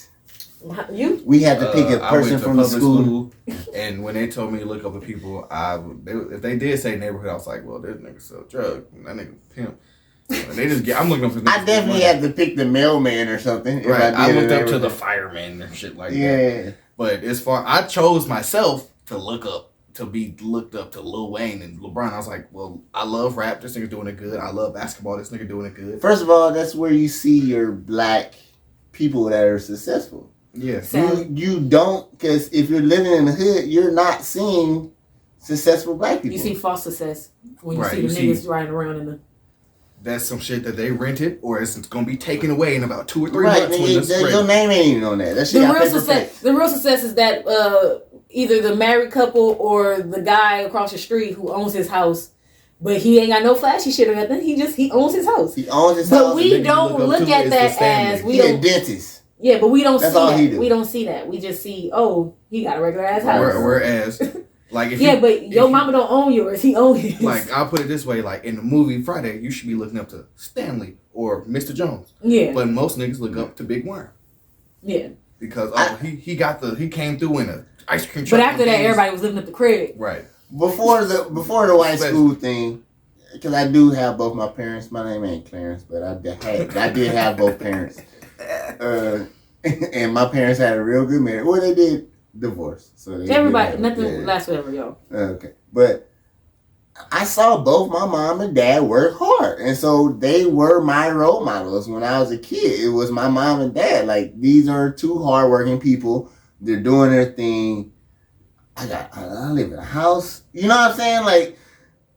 You? We had to pick a person from the school. And when they told me to look up the people, if they did say neighborhood, I was like, well, this nigga sell drugs. That nigga pimp. And they just I'm looking up to I definitely had to pick the mailman or something. Right. I looked up to the fireman and shit like that. But as far I chose myself to look up, to be looked up to Lil Wayne and LeBron. I was like, well, I love rap. This nigga doing it good. I love basketball. This nigga doing it good. First of all, that's where you see your black people that are successful. Yeah. You don't, because if you're living in the hood, you're not seeing successful black people. You see false success when you see the niggas riding around in the... That's some shit that they rented, or it's going to be taken away in about 2 or 3 months. Your name ain't even on that. The real success is that either the married couple or the guy across the street who owns his house, but he ain't got no flashy shit or nothing. He owns his house. He owns his house. But we don't look at that as he a dentist. Yeah, but we don't see that. Do. We don't see that. We just see, oh, he got a regular ass house. Whereas, like, but your mama don't own yours. He owns his. Like, I'll put it this way: like in the movie Friday, you should be looking up to Stanley or Mr. Jones. Yeah. But most niggas look up to Big Worm. Yeah. Because he came through in a ice cream truck. But after that, everybody was living up the crib. Right. Before the white school thing, because I do have both my parents. My name ain't Clarence, but I did have both parents. And my parents had a real good marriage. Well, they did divorce. So everybody, nothing lasts forever, y'all. Okay. But I saw both my mom and dad work hard. And so they were my role models when I was a kid. It was my mom and dad. Like, these are two hardworking people. They're doing their thing. I live in a house. You know what I'm saying? Like,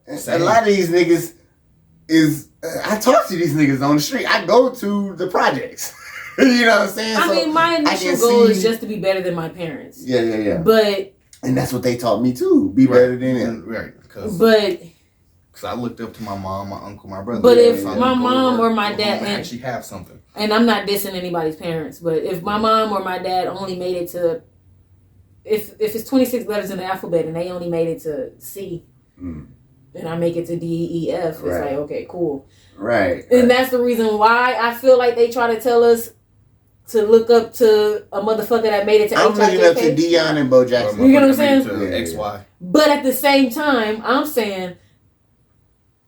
a lot of these niggas I talk to these niggas on the street. I go to the projects. You know what I'm saying? I mean, my initial goal is just to be better than my parents. Yeah. But... And that's what they taught me, too. Be better than them. Right. Because I looked up to my mom, my uncle, my brother. But if my mom or my dad... I actually have something. And I'm not dissing anybody's parents, but if my mom or my dad only made it to... If it's 26 letters in the alphabet and they only made it to C... and I make it to D, E, F, it's like, okay, cool. Right. And that's the reason why I feel like they try to tell us to look up to a motherfucker that made it to I'm looking up to Deion and Bo Jackson. You know what I'm saying? To XY. But at the same time, I'm saying,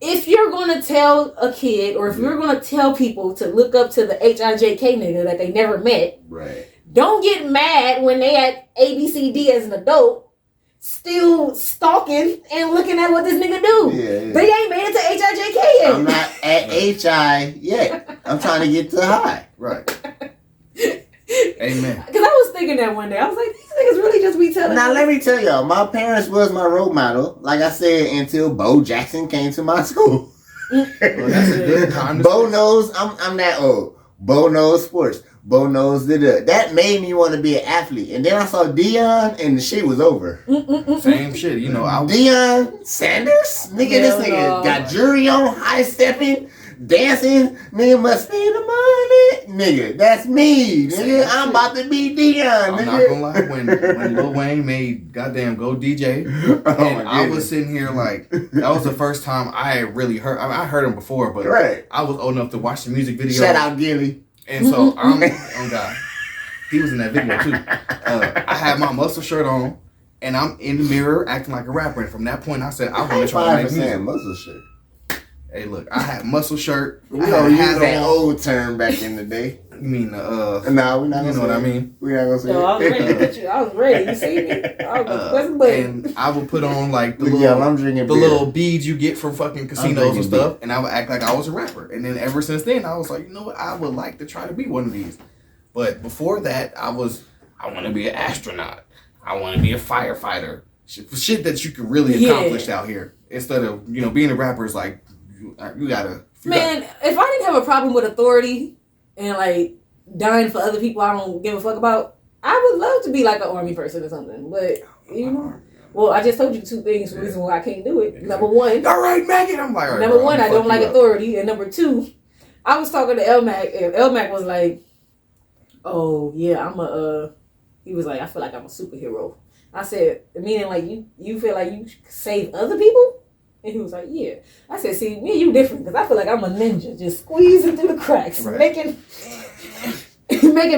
if you're going to tell a kid, or if you're going to tell people to look up to the HIJK nigga that they never met, don't get mad when they at ABCD as an adult, still stalking and looking at what this nigga do. Yeah. They ain't made it to HIJK yet. I'm not at HI yet. I'm trying to get to high. Right. Amen. Because I was thinking that one day. I was like, these niggas really just be telling Now, let me tell y'all, my parents was my role model, like I said, until Bo Jackson came to my school. Well, that's a good time. Bo knows, I'm that old. Bo knows sports. Bo knows that made me want to be an athlete. And then I saw Deion and the shit was over. Same shit, you know. Deion Sanders? Nigga, this nigga got jury on, high stepping, dancing. Nigga must pay the money. Nigga, that's me. Nigga, I'm about to be Deion. I'm not gonna lie, when Lil Wayne made goddamn Go DJ, and I was sitting here like, that was the first time I had really heard, I heard him before, but I was old enough to watch the music video. Shout out Gilly. And so oh God, he was in that video too. I had my muscle shirt on, and I'm in the mirror acting like a rapper. And from that point, I said, I want to try to make music. Muscle shirt. Hey, look, I had muscle shirt. We don't use that old term back in the day. You mean no, we're not. You know what I mean? We're not gonna say. No, I was ready. I was ready. You see me? I was and I would put on like the the little beads you get from fucking casinos and stuff, and I would act like I was a rapper. And then ever since then, I was like, you know what? I would like to try to be one of these. But before that, I want to be an astronaut. I want to be a firefighter. Shit that you can really accomplish out here. Instead of being a rapper is like you gotta. Man, if I didn't have a problem with authority and like dying for other people I don't give a fuck about, I would love to be like an army person or something, but you know. Well, I just told you 2 things for the reason why I can't do it. Number one, all right, Maggot. I'm like, all right, number bro, one, I don't like up. authority, and number 2, I was talking to L-Mac, and L-Mac was like, "Oh yeah, he was like, I feel like I'm a superhero." I said, meaning like you feel like you save other people? And he was like, yeah. I said, see, me and you different, because I feel like I'm a ninja, just squeezing through the cracks, making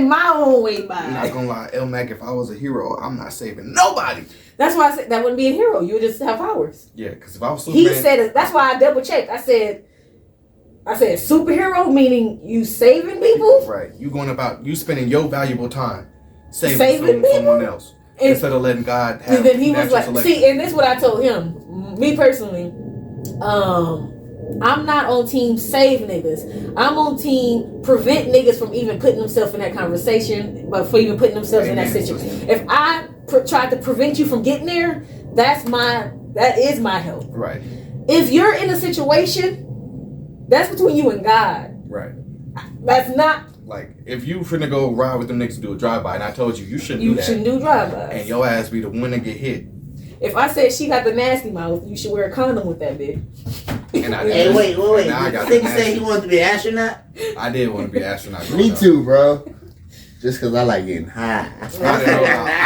my own way by. I'm not gonna lie, El Mac, if I was a hero, I'm not saving nobody. That's why I said that wouldn't be a hero. You would just have powers. Yeah, because if I was Superman... He said, that's why I double checked. I said superhero, meaning you saving people? Right. You spending your valuable time saving people? someone else. Instead of letting God have. And then he was like, selection. see, and this is what I told him. Me personally, I'm not on team save niggas. I'm on team prevent niggas from even putting themselves in that conversation, but for even putting themselves in that situation. If I try to prevent you from getting there, that is my help. Right. If you're in a situation, that's between you and God. Right. That's not. Like, if you finna go ride with them niggas to do a drive-by, and I told you shouldn't do that. You shouldn't do drive-bys. And your ass be the one that get hit. If I said she got the nasty mouth, you should wear a condom with that bitch. And I Hey, wait. I got Nigga said he wanted to be an astronaut? I did want to be an astronaut. Me too, bro. Just because I like getting high. I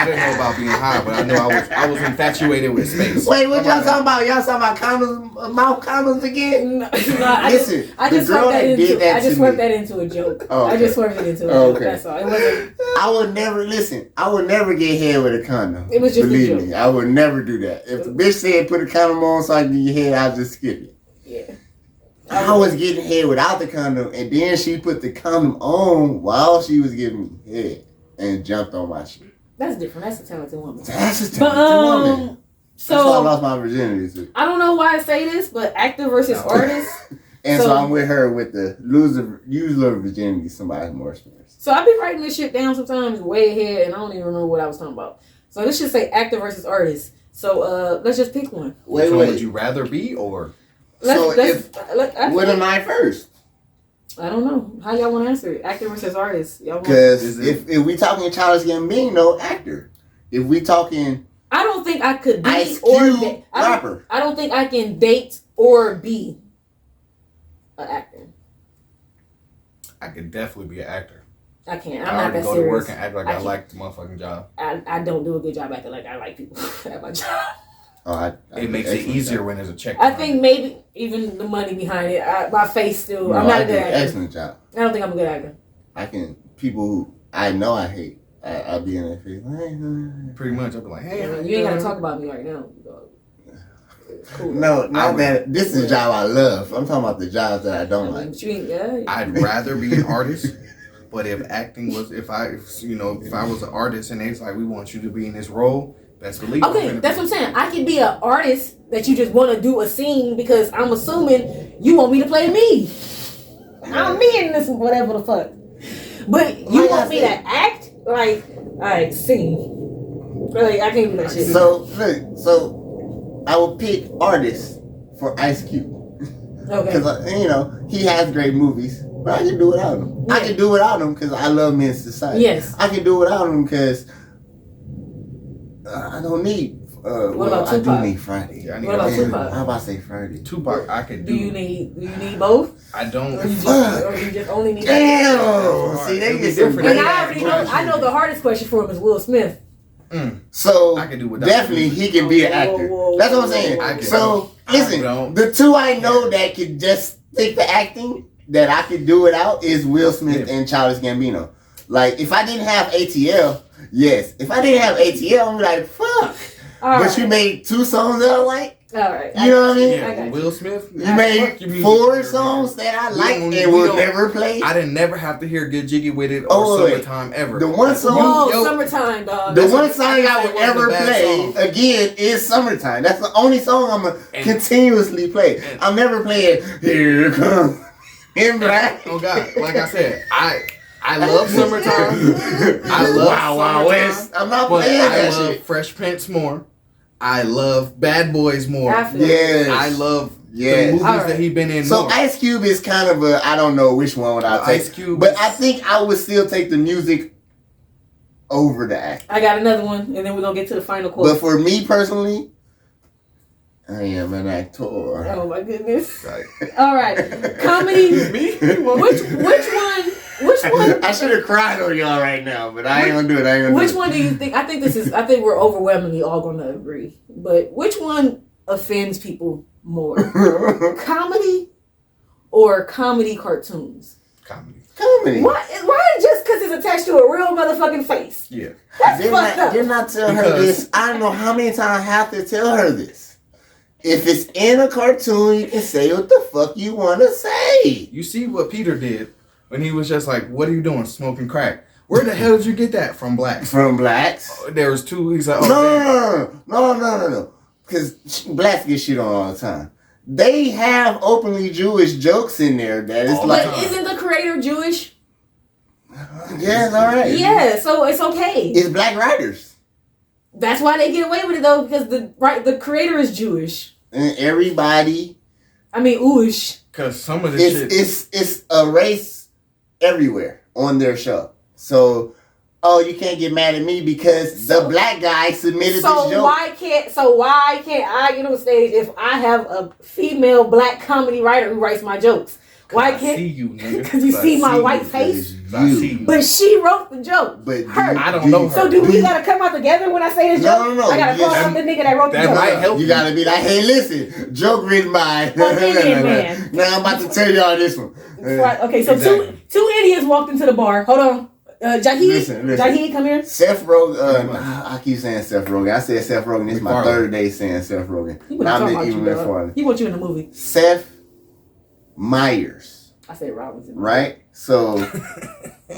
didn't know about being high, but I know I was infatuated with space. Wait, what y'all talking about? Y'all talking about condoms, mouth condoms again? No, Listen, I just the girl that did that to me. worked that into a joke. Oh, okay. I just worked it into a joke. Okay. That's all. It wasn't. I would never get head with a condom. It was just a Believe joke. me, I would never do that. If the bitch said put a condom on so I can get your head, I'll just skip it. Yeah. I was getting head without the condom, and then she put the condom on while she was giving me head and jumped on my shit. That's different. That's a talented woman. That's a talented woman. So That's why I lost my virginity too. I don't know why I say this, but actor versus artist. And so I'm with her with the user virginity, somebody more experienced. So I be writing this shit down sometimes way ahead, and I don't even remember what I was talking about. So this should say actor versus artist. So let's just pick one. Which one would you rather be, or? What am I first? I don't know. How y'all want to answer it? Actor versus artist. Because if we talking Childish Gambino, actor. If we talking, I don't think I could be Ice or Cube, rapper. I don't think I can date or be an actor. I could definitely be an actor. I can't. I I'm not already that go serious. to work and act like I like the motherfucking job. I don't do a good job acting like I like people at my job. It makes it easier when there's a check. I think maybe even the money behind it. My face still. No, I'm not I a do good an actor. excellent job. I don't think I'm a good actor. I can people who I know I hate. I'll be in their face. Pretty much, I'll be like, hey, You ain't gotta talk about me right now. Cool. No, not that. This is a job I love. I'm talking about the jobs that I don't like. I'd rather be an artist, but if acting was, if I was an artist and it's like, we want you to be in this role, best believe. Okay, that's what I'm saying. I could be an artist that you just want to do a scene because I'm assuming you want me to play me. I'm me in this whatever the fuck. But you want me to act like, alright, sing. Like I can't do that shit. So I will pick artists for Ice Cube. Okay. Because he has great movies, but I can do without him. Yeah. I can do without him because I love Men's Society. Yes. I can do without him because I don't need. What about I Tupac? do need Friday. Yeah, I need What about Friday. Tupac? How about I say Friday? Tupac, I could do. Do you need both? I don't. Or you just only need Damn! See, they It'd be get some different. And great I already know. I know the hardest question for him is Will Smith. So I can do without definitely he can be an actor. Whoa, That's what I'm saying. I can. So I listen, don't. the two I know that could just take the acting that I could do without is Will Smith and Childish Gambino. Like if I didn't have ATL, yes. If I didn't have ATL, I'm like fuck. But you made 2 songs that I like. All right. You know what I mean? Yeah, Will Smith. You made 4 songs that I like and will never play. I didn't never have to hear "Get Jiggy with It" or "Summertime" ever. The one song, Whoa, Summertime, dog. the one song I would wasn't ever a bad play song. again is "Summertime." That's the only song I'm gonna continuously play. I'm never playing "Here Comes in Black." Oh God! Like I said, I love "Summertime." I love Wow Wow West. I'm not playing I that love shit. Fresh Prince more. I love Bad Boys more. Yes. I love the Yes. movies Alright. that he been in So more. Ice Cube is kind of I don't know which one would I take. Ice Cube But is- I think I would still take the music over the act. I got another one, and then we're gonna get to the final quote. But for me personally, I am an actor. Oh my goodness! Right. All right, comedy. Me? Which one? Which one? I should have cried on y'all right now, but I ain't gonna do it. Which one do you think? I think we're overwhelmingly all gonna agree. But which one offends people more? Comedy or comedy cartoons? Comedy. Comedy. Why just because it's attached to a real motherfucking face? Yeah. That's fucked up. Didn't I tell her this? I don't know how many times I have to tell her this. If it's in a cartoon, you can say what the fuck you want to say. You see what Peter did when he was just like, "What are you doing? Smoking crack? Where the hell did you get that from, blacks?" From blacks? There was two. He's like, "Oh, No. Because blacks get shit on all the time. They have openly Jewish jokes in there that it's All like, the time. Isn't the creator Jewish? yeah, it's all right. Yeah, so it's okay. It's black writers. That's why they get away with it though, because the creator is Jewish. And everybody, I mean, ooish. because some of the shit." it's a race everywhere on their show. So, you can't get mad at me because the black guy submitted this joke. Why can't I get on stage if I have a female black comedy writer who writes my jokes? Why I see can't? you, nigga. Because you see my white face. I see you. But she wrote the joke. But Her. I don't know her. So do we gotta come out together when I say this joke? No. I gotta call Yes. out the nigga that wrote the That joke. might help. You gotta be like, hey, listen, joke written by. Indian man. Now I'm about to tell y'all this one. Right, okay, so Exactly. two Indians walked into the bar. Hold on. Jahid, Listen. Jahid, come here. Seth Rogen. I keep saying Seth Rogen. I said Seth Rogen. This is my third day saying Seth Rogen. He wasn't talking about you, even dog. farther. He wants you in the movie. Seth Myers. I said Robinson. Right? So,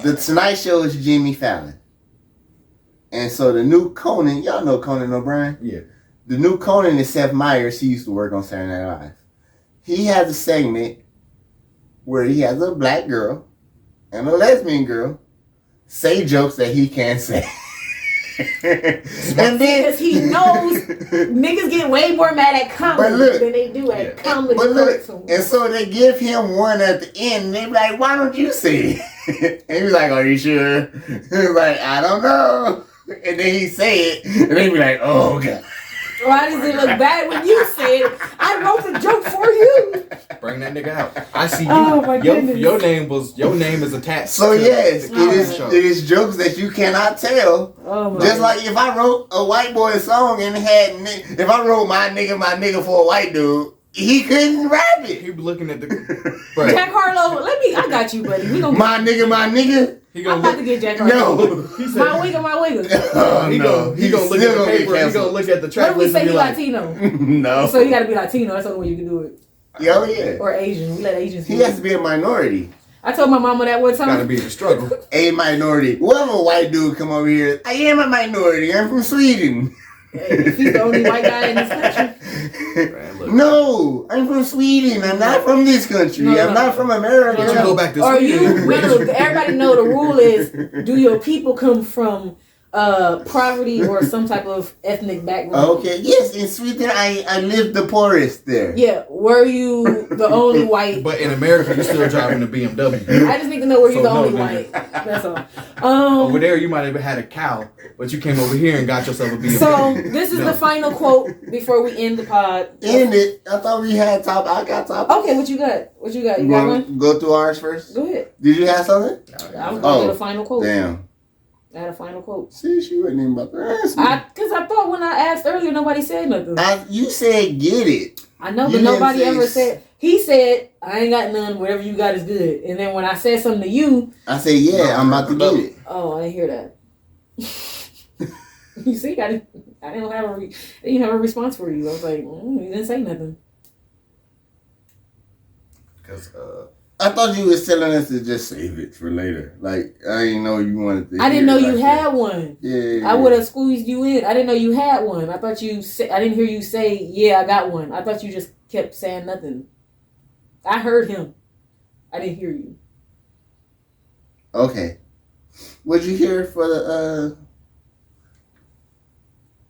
the Tonight Show is Jimmy Fallon. And so the new Conan, y'all know Conan O'Brien? Yeah. The new Conan is Seth Meyers. He used to work on Saturday Night Live. He has a segment where he has a black girl and a lesbian girl say jokes that he can't say. And then, Because he knows niggas get way more mad at comedy But look, than they do at comedy but look, cartoons. and so they give him one at the end, and they be like, why don't you say it? And he's like, are you sure? He's like, I don't know. And then he say it, and they be like, oh, God. Why does it look bad when you say it? I wrote the joke for you. Bring that nigga out. I see you. Oh, my goodness. Your name is attached. So, to yes, the it is jokes that you cannot tell. Oh my Just like if I wrote a white boy song and if I wrote my nigga for a white dude, he couldn't rap it. He be looking at the. Jack Harlow, I got you, buddy. We gonna My nigga. He I'm gonna about look. to get Jack Harlow. No. He said, My wigger. Oh, he no. gonna look at the paper. He gonna look at the What track if we list say and he be like, Latino? No. So you gotta be Latino. That's the only way you can do it. Oh, yeah. Or Asian. We let Asians do He it. has to be a minority. I told my mama that one gotta time. be in a struggle. A minority. What if a white dude come over here? I am a minority. I'm from Sweden. If he's the only white guy in this country. Man, look. No, I'm from Sweden. I'm not from this country. No. I'm not from America. But you go back to Or Sweden. everybody know the rule is, do your people come from poverty or some type of ethnic background? Okay, yes, in Sweden I lived the poorest there. Yeah, were you the only white? But in America, you're still driving a BMW. I just need to know were you So the no, only nigga. white? That's all. Over there, you might have had a cow, but you came over here and got yourself a BMW. So this is No. the final quote before we end the pod. End it. I thought we had top. I got top. Okay, what you got? What you got? You got one? Go through ours first. Go ahead. Did you have something? I was going to the final quote. Damn. I had a final quote. See, she wasn't even about to ask me. Because I thought when I asked earlier, nobody said nothing. You said get it. I know, You but nobody didn't say ever said. He said, I ain't got none. Whatever you got is good. And then when I said something to you, I said, yeah, I'm about to get it. oh, I didn't hear that. You see, I didn't have a response for you. I was like, you didn't say nothing. Because I thought you was telling us to just save it for later. Like, I didn't know you wanted to. I didn't know hear it you like had that. one. Yeah. I would have squeezed you in. I didn't know you had one. I thought you said. I didn't hear you say, "Yeah, I got one." I thought you just kept saying nothing. I heard him. I didn't hear you. Okay. What'd you hear for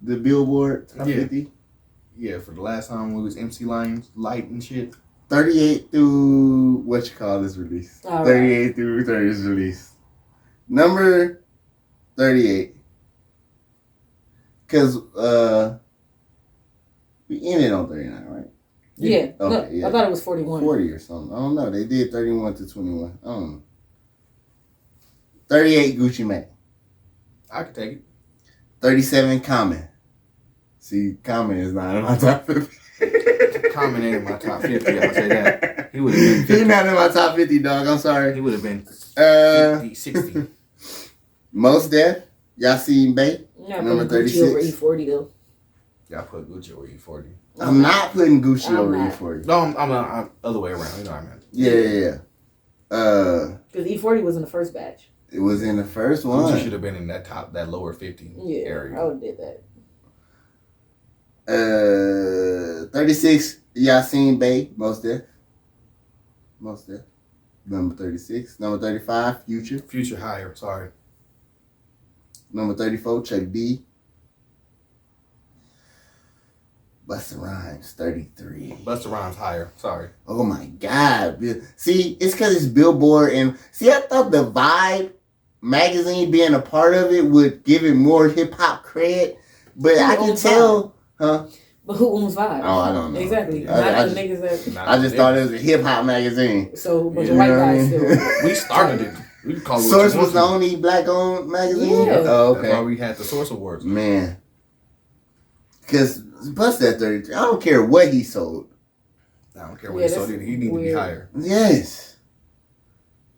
the Billboard Top Yeah. 50? yeah, for the last time we was MC Lions, Light and shit. 38 through what you call this release? All right. 38 through 30 is release. Number 38. Cause we ended on 39, right? Yeah. Okay, No, yeah. I thought it was 41. 40 or something. I don't know. They did 31 to 21. I don't know. 38 Gucci Mane. I can take it. 37 Common. See, Common is not in my top 50. Common ain't in my top 50. I'll say that. He would have been 50. He's not in my top 50, dog. I'm sorry. He would have been 50, 60. Most Def. Y'all seen Bay? Yeah, Number number 36. Gucci over 36. E40 though. Y'all put Gucci over E40. I'm not putting Gucci I'm over not. E40. No, I'm other way around. You know what I mean? Yeah. Because E40 was in the first batch. It was in the first Gucci one. should have been in that lower 50 Yeah, area. I would have did that. 36 Yasin Bey, Most Def. Number 36. Number 35, Future. Future higher. Sorry. Number 34, Chuck D. Busta Rhymes, 33. Busta Rhymes higher. Sorry. Oh my God. See, it's because it's Billboard. And see, I thought the Vibe magazine being a part of it would give it more hip hop cred. But I can tell, huh? But who owns Vibe? Oh, I don't know. Exactly. I Not the just- niggas that. I just thought it was a hip hop magazine. So, but You the know white what I guys mean? still. We started it. We can call it what Source you was the want only black owned magazine? Yeah. Oh, to. That's why okay. we had the Source Awards. Man. Because Busta at 33, I don't care what he sold. I don't care what Yeah, he sold that's it. He need to be weird. higher. Yes.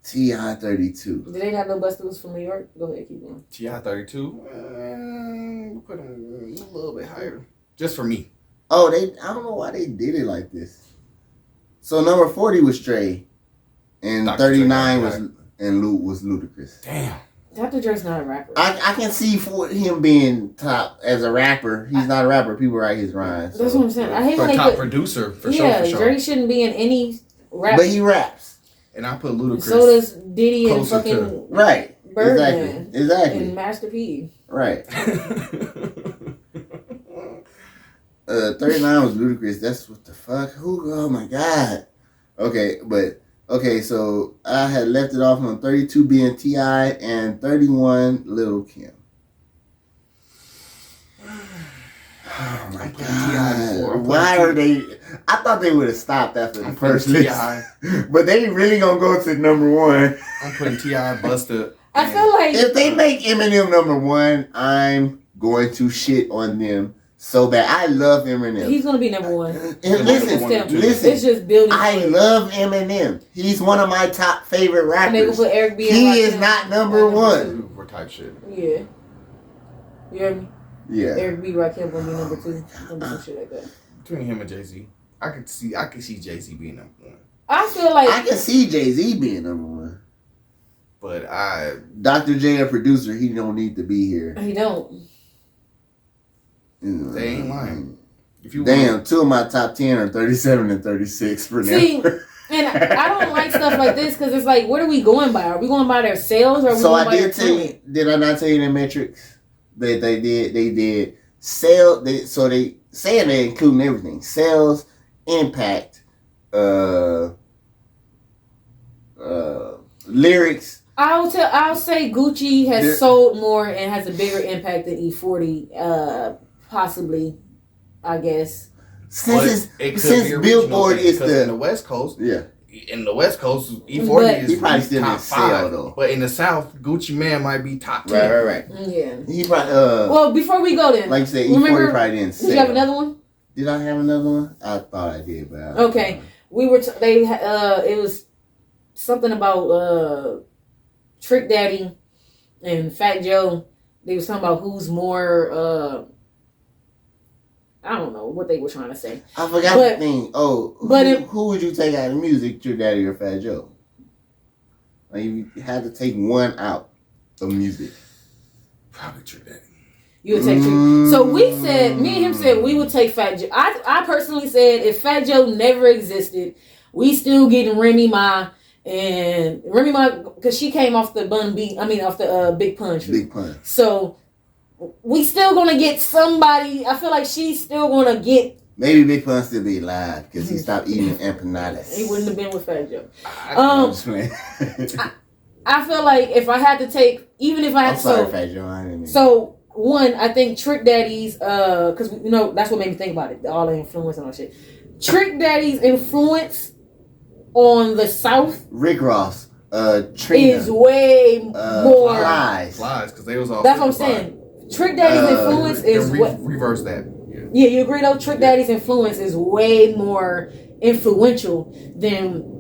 T.I. 32. Did they not know Busta was from New York? Go ahead, keep going. T.I. 32. Put him a little bit higher. Just for me. Oh, I don't know why they did it like this. So number 40 was Stray. And Dr. 39 Dre, was and Luke was Ludacris. Damn. Dr. Dre's not a rapper. I can see for him being top as a rapper. He's not a rapper. People write his rhymes. That's what I'm saying. I hate For when they top put. producer, for Yeah, sure. Dre shouldn't be in any rap. But he raps. And I put Ludacris. So does Diddy and closer fucking to- Right. Birdman Exactly. and Master P. Right. 39 was Ludacris. That's what the fuck. Who? Oh my God. Okay, so I had left it off on 32 being T.I. and 31 Lil Kim. Oh my I'm putting T.I. before. God. I'm Why putting are they? I thought they would have stopped after the I'm first putting list. T.I. But they really gonna go to number one. I'm putting T.I. Busta. I feel like If they make Eminem number one, I'm going to shit on them so bad. I love Eminem. he's gonna be number one. And It's listen, them. listen. It's just building. I love Eminem. He's one of my top favorite And they gonna rappers. put Eric B. and He Rakim is not at number one. For type shit. Yeah. You hear me? Yeah. Eric B. Rakim gonna be number two. Gonna be some shit like that. Between him and Jay-Z. I could see Jay-Z being number one. I feel like I can see Jay-Z being number one. But Dr. J, a producer, he don't need to be here. he don't. they ain't lying. If you Damn, two of my top 10 are 37 and 36 for now. See, and I don't like stuff like this because it's like, what are we going by? Are we going by their sales or are we So going I by their did tell you, talent? did I not tell you the metrics that they did sell, so they saying they're including everything. Sales, impact, lyrics. I'll say Gucci has sold more and has a bigger impact than E40, possibly, I guess. Since Billboard is in the the West Coast. yeah. In the West Coast, E40 But- is He probably still top didn't sell, 5. though. But in the South, Gucci Man might be top 10. Right. Yeah. He probably Well, before we go then, like you said, remember- E40 probably didn't sell. did you have another one? Did I have another one? I thought I did, but I don't Okay. know. We were it was something about Trick Daddy and Fat Joe. They was talking about who's more I don't know what they were trying to say. I forgot But- the thing. Oh, but who would you take out of music, Trick Daddy or Fat Joe? Like you had to take one out of music. Probably Trick Daddy. You would take Trick. So we said, me and him said we would take Fat Joe. I personally said if Fat Joe never existed, we still getting Remy Ma and Remy Ma because she came off the off the Big Punch. Big Pun. So we still gonna get somebody. I feel like she's still gonna get. Maybe Big Pun still be alive because he stopped eating empanadas. He wouldn't have been with Fat Joe. I'm just playing. I feel like if I had to take, even if I had I'm to, sorry, Fat Joe. I didn't mean. so one, I think Trick Daddy's, because you know that's what made me think about it, all the influence and all shit. Trick Daddy's influence on the South, Rick Ross, Trina, is way more. Flies. Because they was all. That's what I'm saying. Trick Daddy's influence is what. Reverse that. Yeah, you agree though? Trick Daddy's influence is way more influential than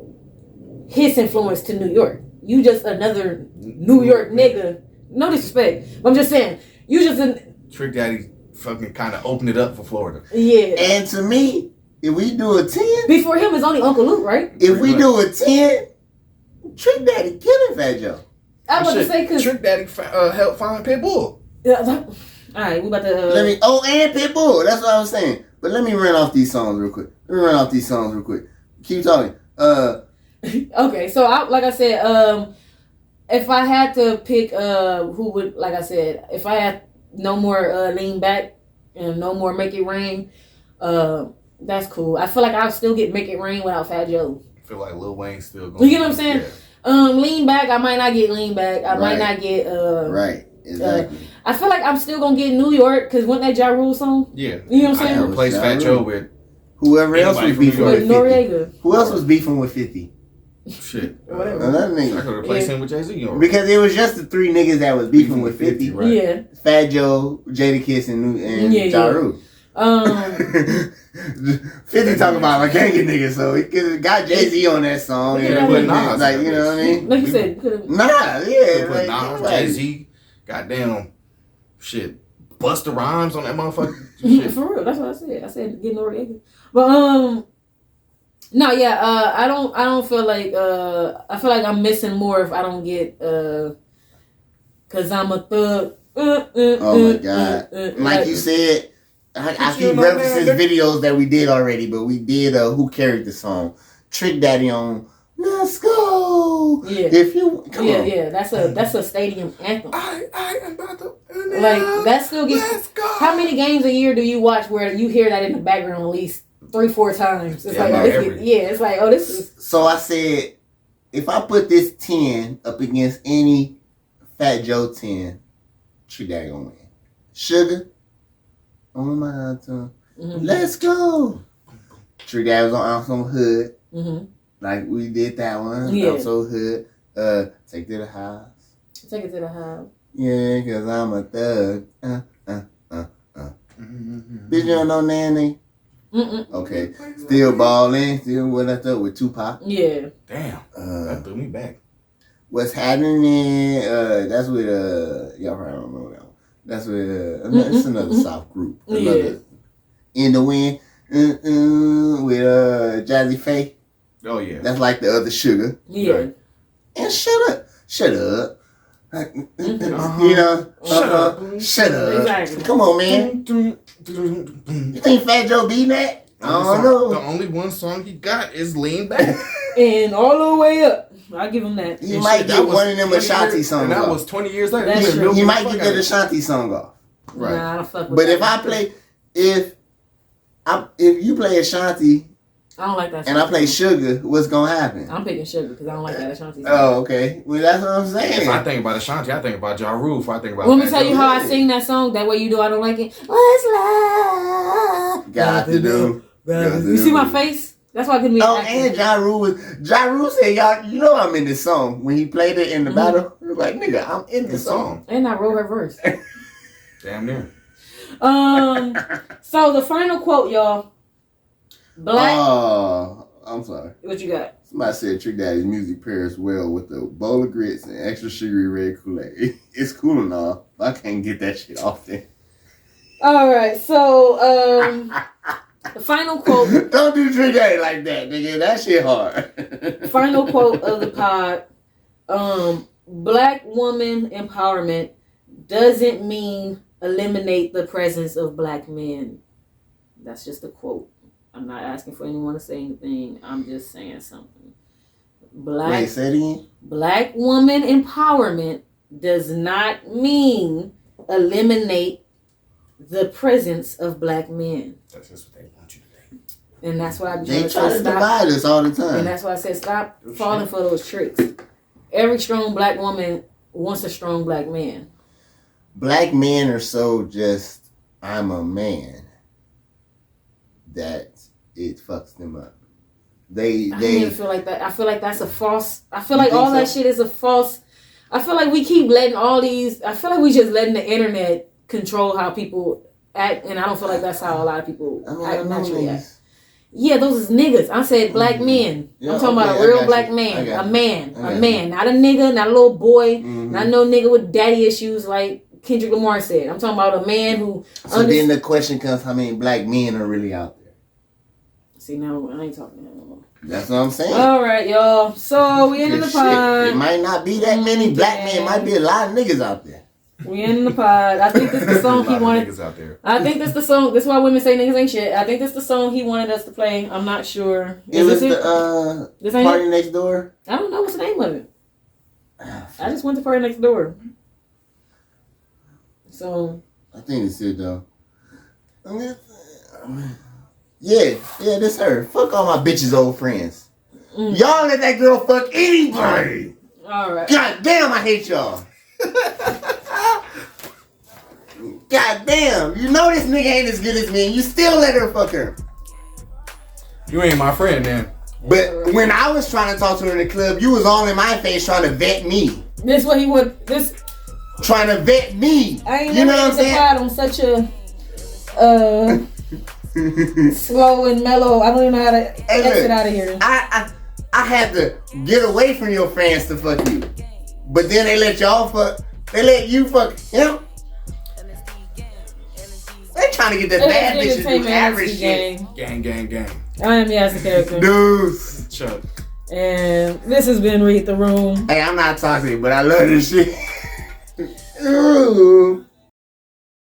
his influence to New York. You just another New York nigga. No disrespect, but I'm just saying. You just Trick Daddy fucking kind of opened it up for Florida. Yeah. And to me, if we do a 10, before him is only Uncle Luke, right? if we do a 10, Trick Daddy killing Fat Joe. I was about to say because Trick Daddy helped find Pitbull. all right, we about to. Let me. Oh, and Pitbull. That's what I was saying. But let me run off these songs real quick. Keep talking. Okay, so like I said, if I had to pick, who would, like I said, if I had no more Lean Back and no more Make It Rain, that's cool. I feel like I'll still get Make It Rain without Fat Joe. I feel like Lil Wayne's still going. You get what I'm saying? Yeah. Lean Back, I might not get Lean Back. I might not get. Right. Exactly. I feel like I'm still gonna get New York because wasn't that Ja Rule song? Yeah. You know what I'm I saying? replace Fat Joe with whoever else was beefing with 50. Noriega. Who else was beefing with 50? shit. Whatever. Another I nigga. could replace him with Jay-Z. Because it was just the three niggas that was beefing with 50. Right. Yeah. Fat Joe, Jadakiss, and Ja Rule. 50 talking about like gang niggas, so he could got Jay-Z on that song. Yeah, and but everything. Like, you know what I mean? Like you said, could've- Yeah. Put Nas, Like, Jay-Z, goddamn shit, Busta Rhymes on that motherfucker. Shit. For real, that's what I said. I said get Noriega. But no, yeah, I don't feel like I feel like I'm missing more if I don't get cause I'm a thug. Oh my god! Like you said, I keep referencing videos that we did already, but we did Who Carried the Song? Trick Daddy on Let's Go. Yeah. If you come on. Yeah, that's a stadium anthem. I am about to Like that still gets. Let's go. How many games a year do you watch where you hear that in the background at least 3-4 times? It's Yeah, like about every. it's like this is. So I said, if I put this 10 up against any Fat Joe 10, Trick Daddy gonna win. Sugar on my tongue. Mm-hmm. Let's go. Trick Daddy was on some hood. Mm-hmm. Like we did that one. Yeah. I'm so hood. Take to the house. Take it to the house. Yeah, cause I'm a thug. Mm-hmm. Bitch, you don't know Nanny? Mm-mm. Okay. Still balling. Still what I thought with Tupac. Yeah. Damn, that threw me back. What's happening? That's with y'all probably don't know that one. That's with it's another South group. Another In the Wind with Jazzy Faye. Oh yeah, That's like the other Sugar. Yeah. Right. And shut up. Uh-huh. You know, shut up. Exactly. Come on, man. You think Fat Joe beat that? I don't know. The only one song he got is Lean Back. And all the way up. I give him that. You might get one of them 20 Ashanti years- songs And that off. was 20 years later. That's He true. milked He the might fuck get out that of it. Ashanti song off. Right. Nah, I don't fuck with But that. if you play Ashanti I don't like that. and I play Sugar, what's gonna happen? I'm picking Sugar because I don't like that Ashanti song. Oh, okay. Well, that's what I'm If saying. I think about Ashanti, I think about Ja Rule. If I think about Want me to Fat tell you Joe, how I sing that song? That way you do I don't like it. What's love? Got to do. You see my face? That's why I couldn't be Oh, acting. and Ja Rule said, y'all, you know I'm in this song. When he played it in the battle, he was like, nigga, I'm in Good this song. song. And I wrote her verse. Damn near. So the final quote, y'all. Black. Oh, I'm sorry. What you got? Somebody said Trick Daddy's music pairs well with a bowl of grits and extra sugary red Kool-Aid. It's cool and all, but I can't get that shit off there. All right. So the final quote. Don't do Trick Daddy like that, nigga. That shit hard. Final quote of the pod. Black woman empowerment doesn't mean eliminate the presence of black men. That's just a quote. I'm not asking for anyone to say anything. I'm just saying something. Wait, say it again? Black woman empowerment does not mean eliminate the presence of black men. That's just what they want you to think. And that's why I'm They trying try to to stop. divide us all the And time. that's why I said stop falling for those tricks. every strong black woman wants a strong black man. Black men are so just, I'm a man, that it fucks them up. I don't even feel like that. I feel like that's a false. I feel like all that shit is a false. I feel like we keep letting all these. I feel like we just letting the internet control how people act, and I don't feel like that's how a lot of people act naturally act. Yeah, those is niggas. I said black men. Yeah, I'm talking about a real black man. A man. Not a nigga, not a little boy, not no nigga with daddy issues like Kendrick Lamar said. I'm talking about a man who. So then the question comes: how many black men are really out there? See, no, I ain't talking that no more. That's what I'm saying. All right, y'all. So we ended the pod. It might not be that many black men. It might be a lot of niggas out there. We ending the pod. I think this is the song he wanted. Niggas out there. I think this the song. This is why women say niggas ain't shit. I think this the song he wanted us to play. I'm not sure. It was This ain't Party it? Next Door. I don't know what's the name of it. I just went to Party Next Door. So I think it's it though. Yeah, this her. Fuck all my bitches' old friends. Y'all let that girl fuck anybody. all right. God damn, I hate y'all. God damn, you know this nigga ain't as good as me and you still let her fuck her. You ain't my friend then. But when I was trying to talk to her in the club, you was all in my face trying to vet me. This what he would. This Trying to vet me. I ain't you know never what I'm saying? pod on such a slow and mellow. I don't even know how to exit out of here. I had to get away from your friends to fuck you. But then they let y'all fuck. They let you fuck him. They trying to get the bad bitches to do average shit. Gang. I am Yaz the Character. Deuce. Chuck. And this has been Read the Room. Hey, I'm not toxic, but I love this shit. Ooh.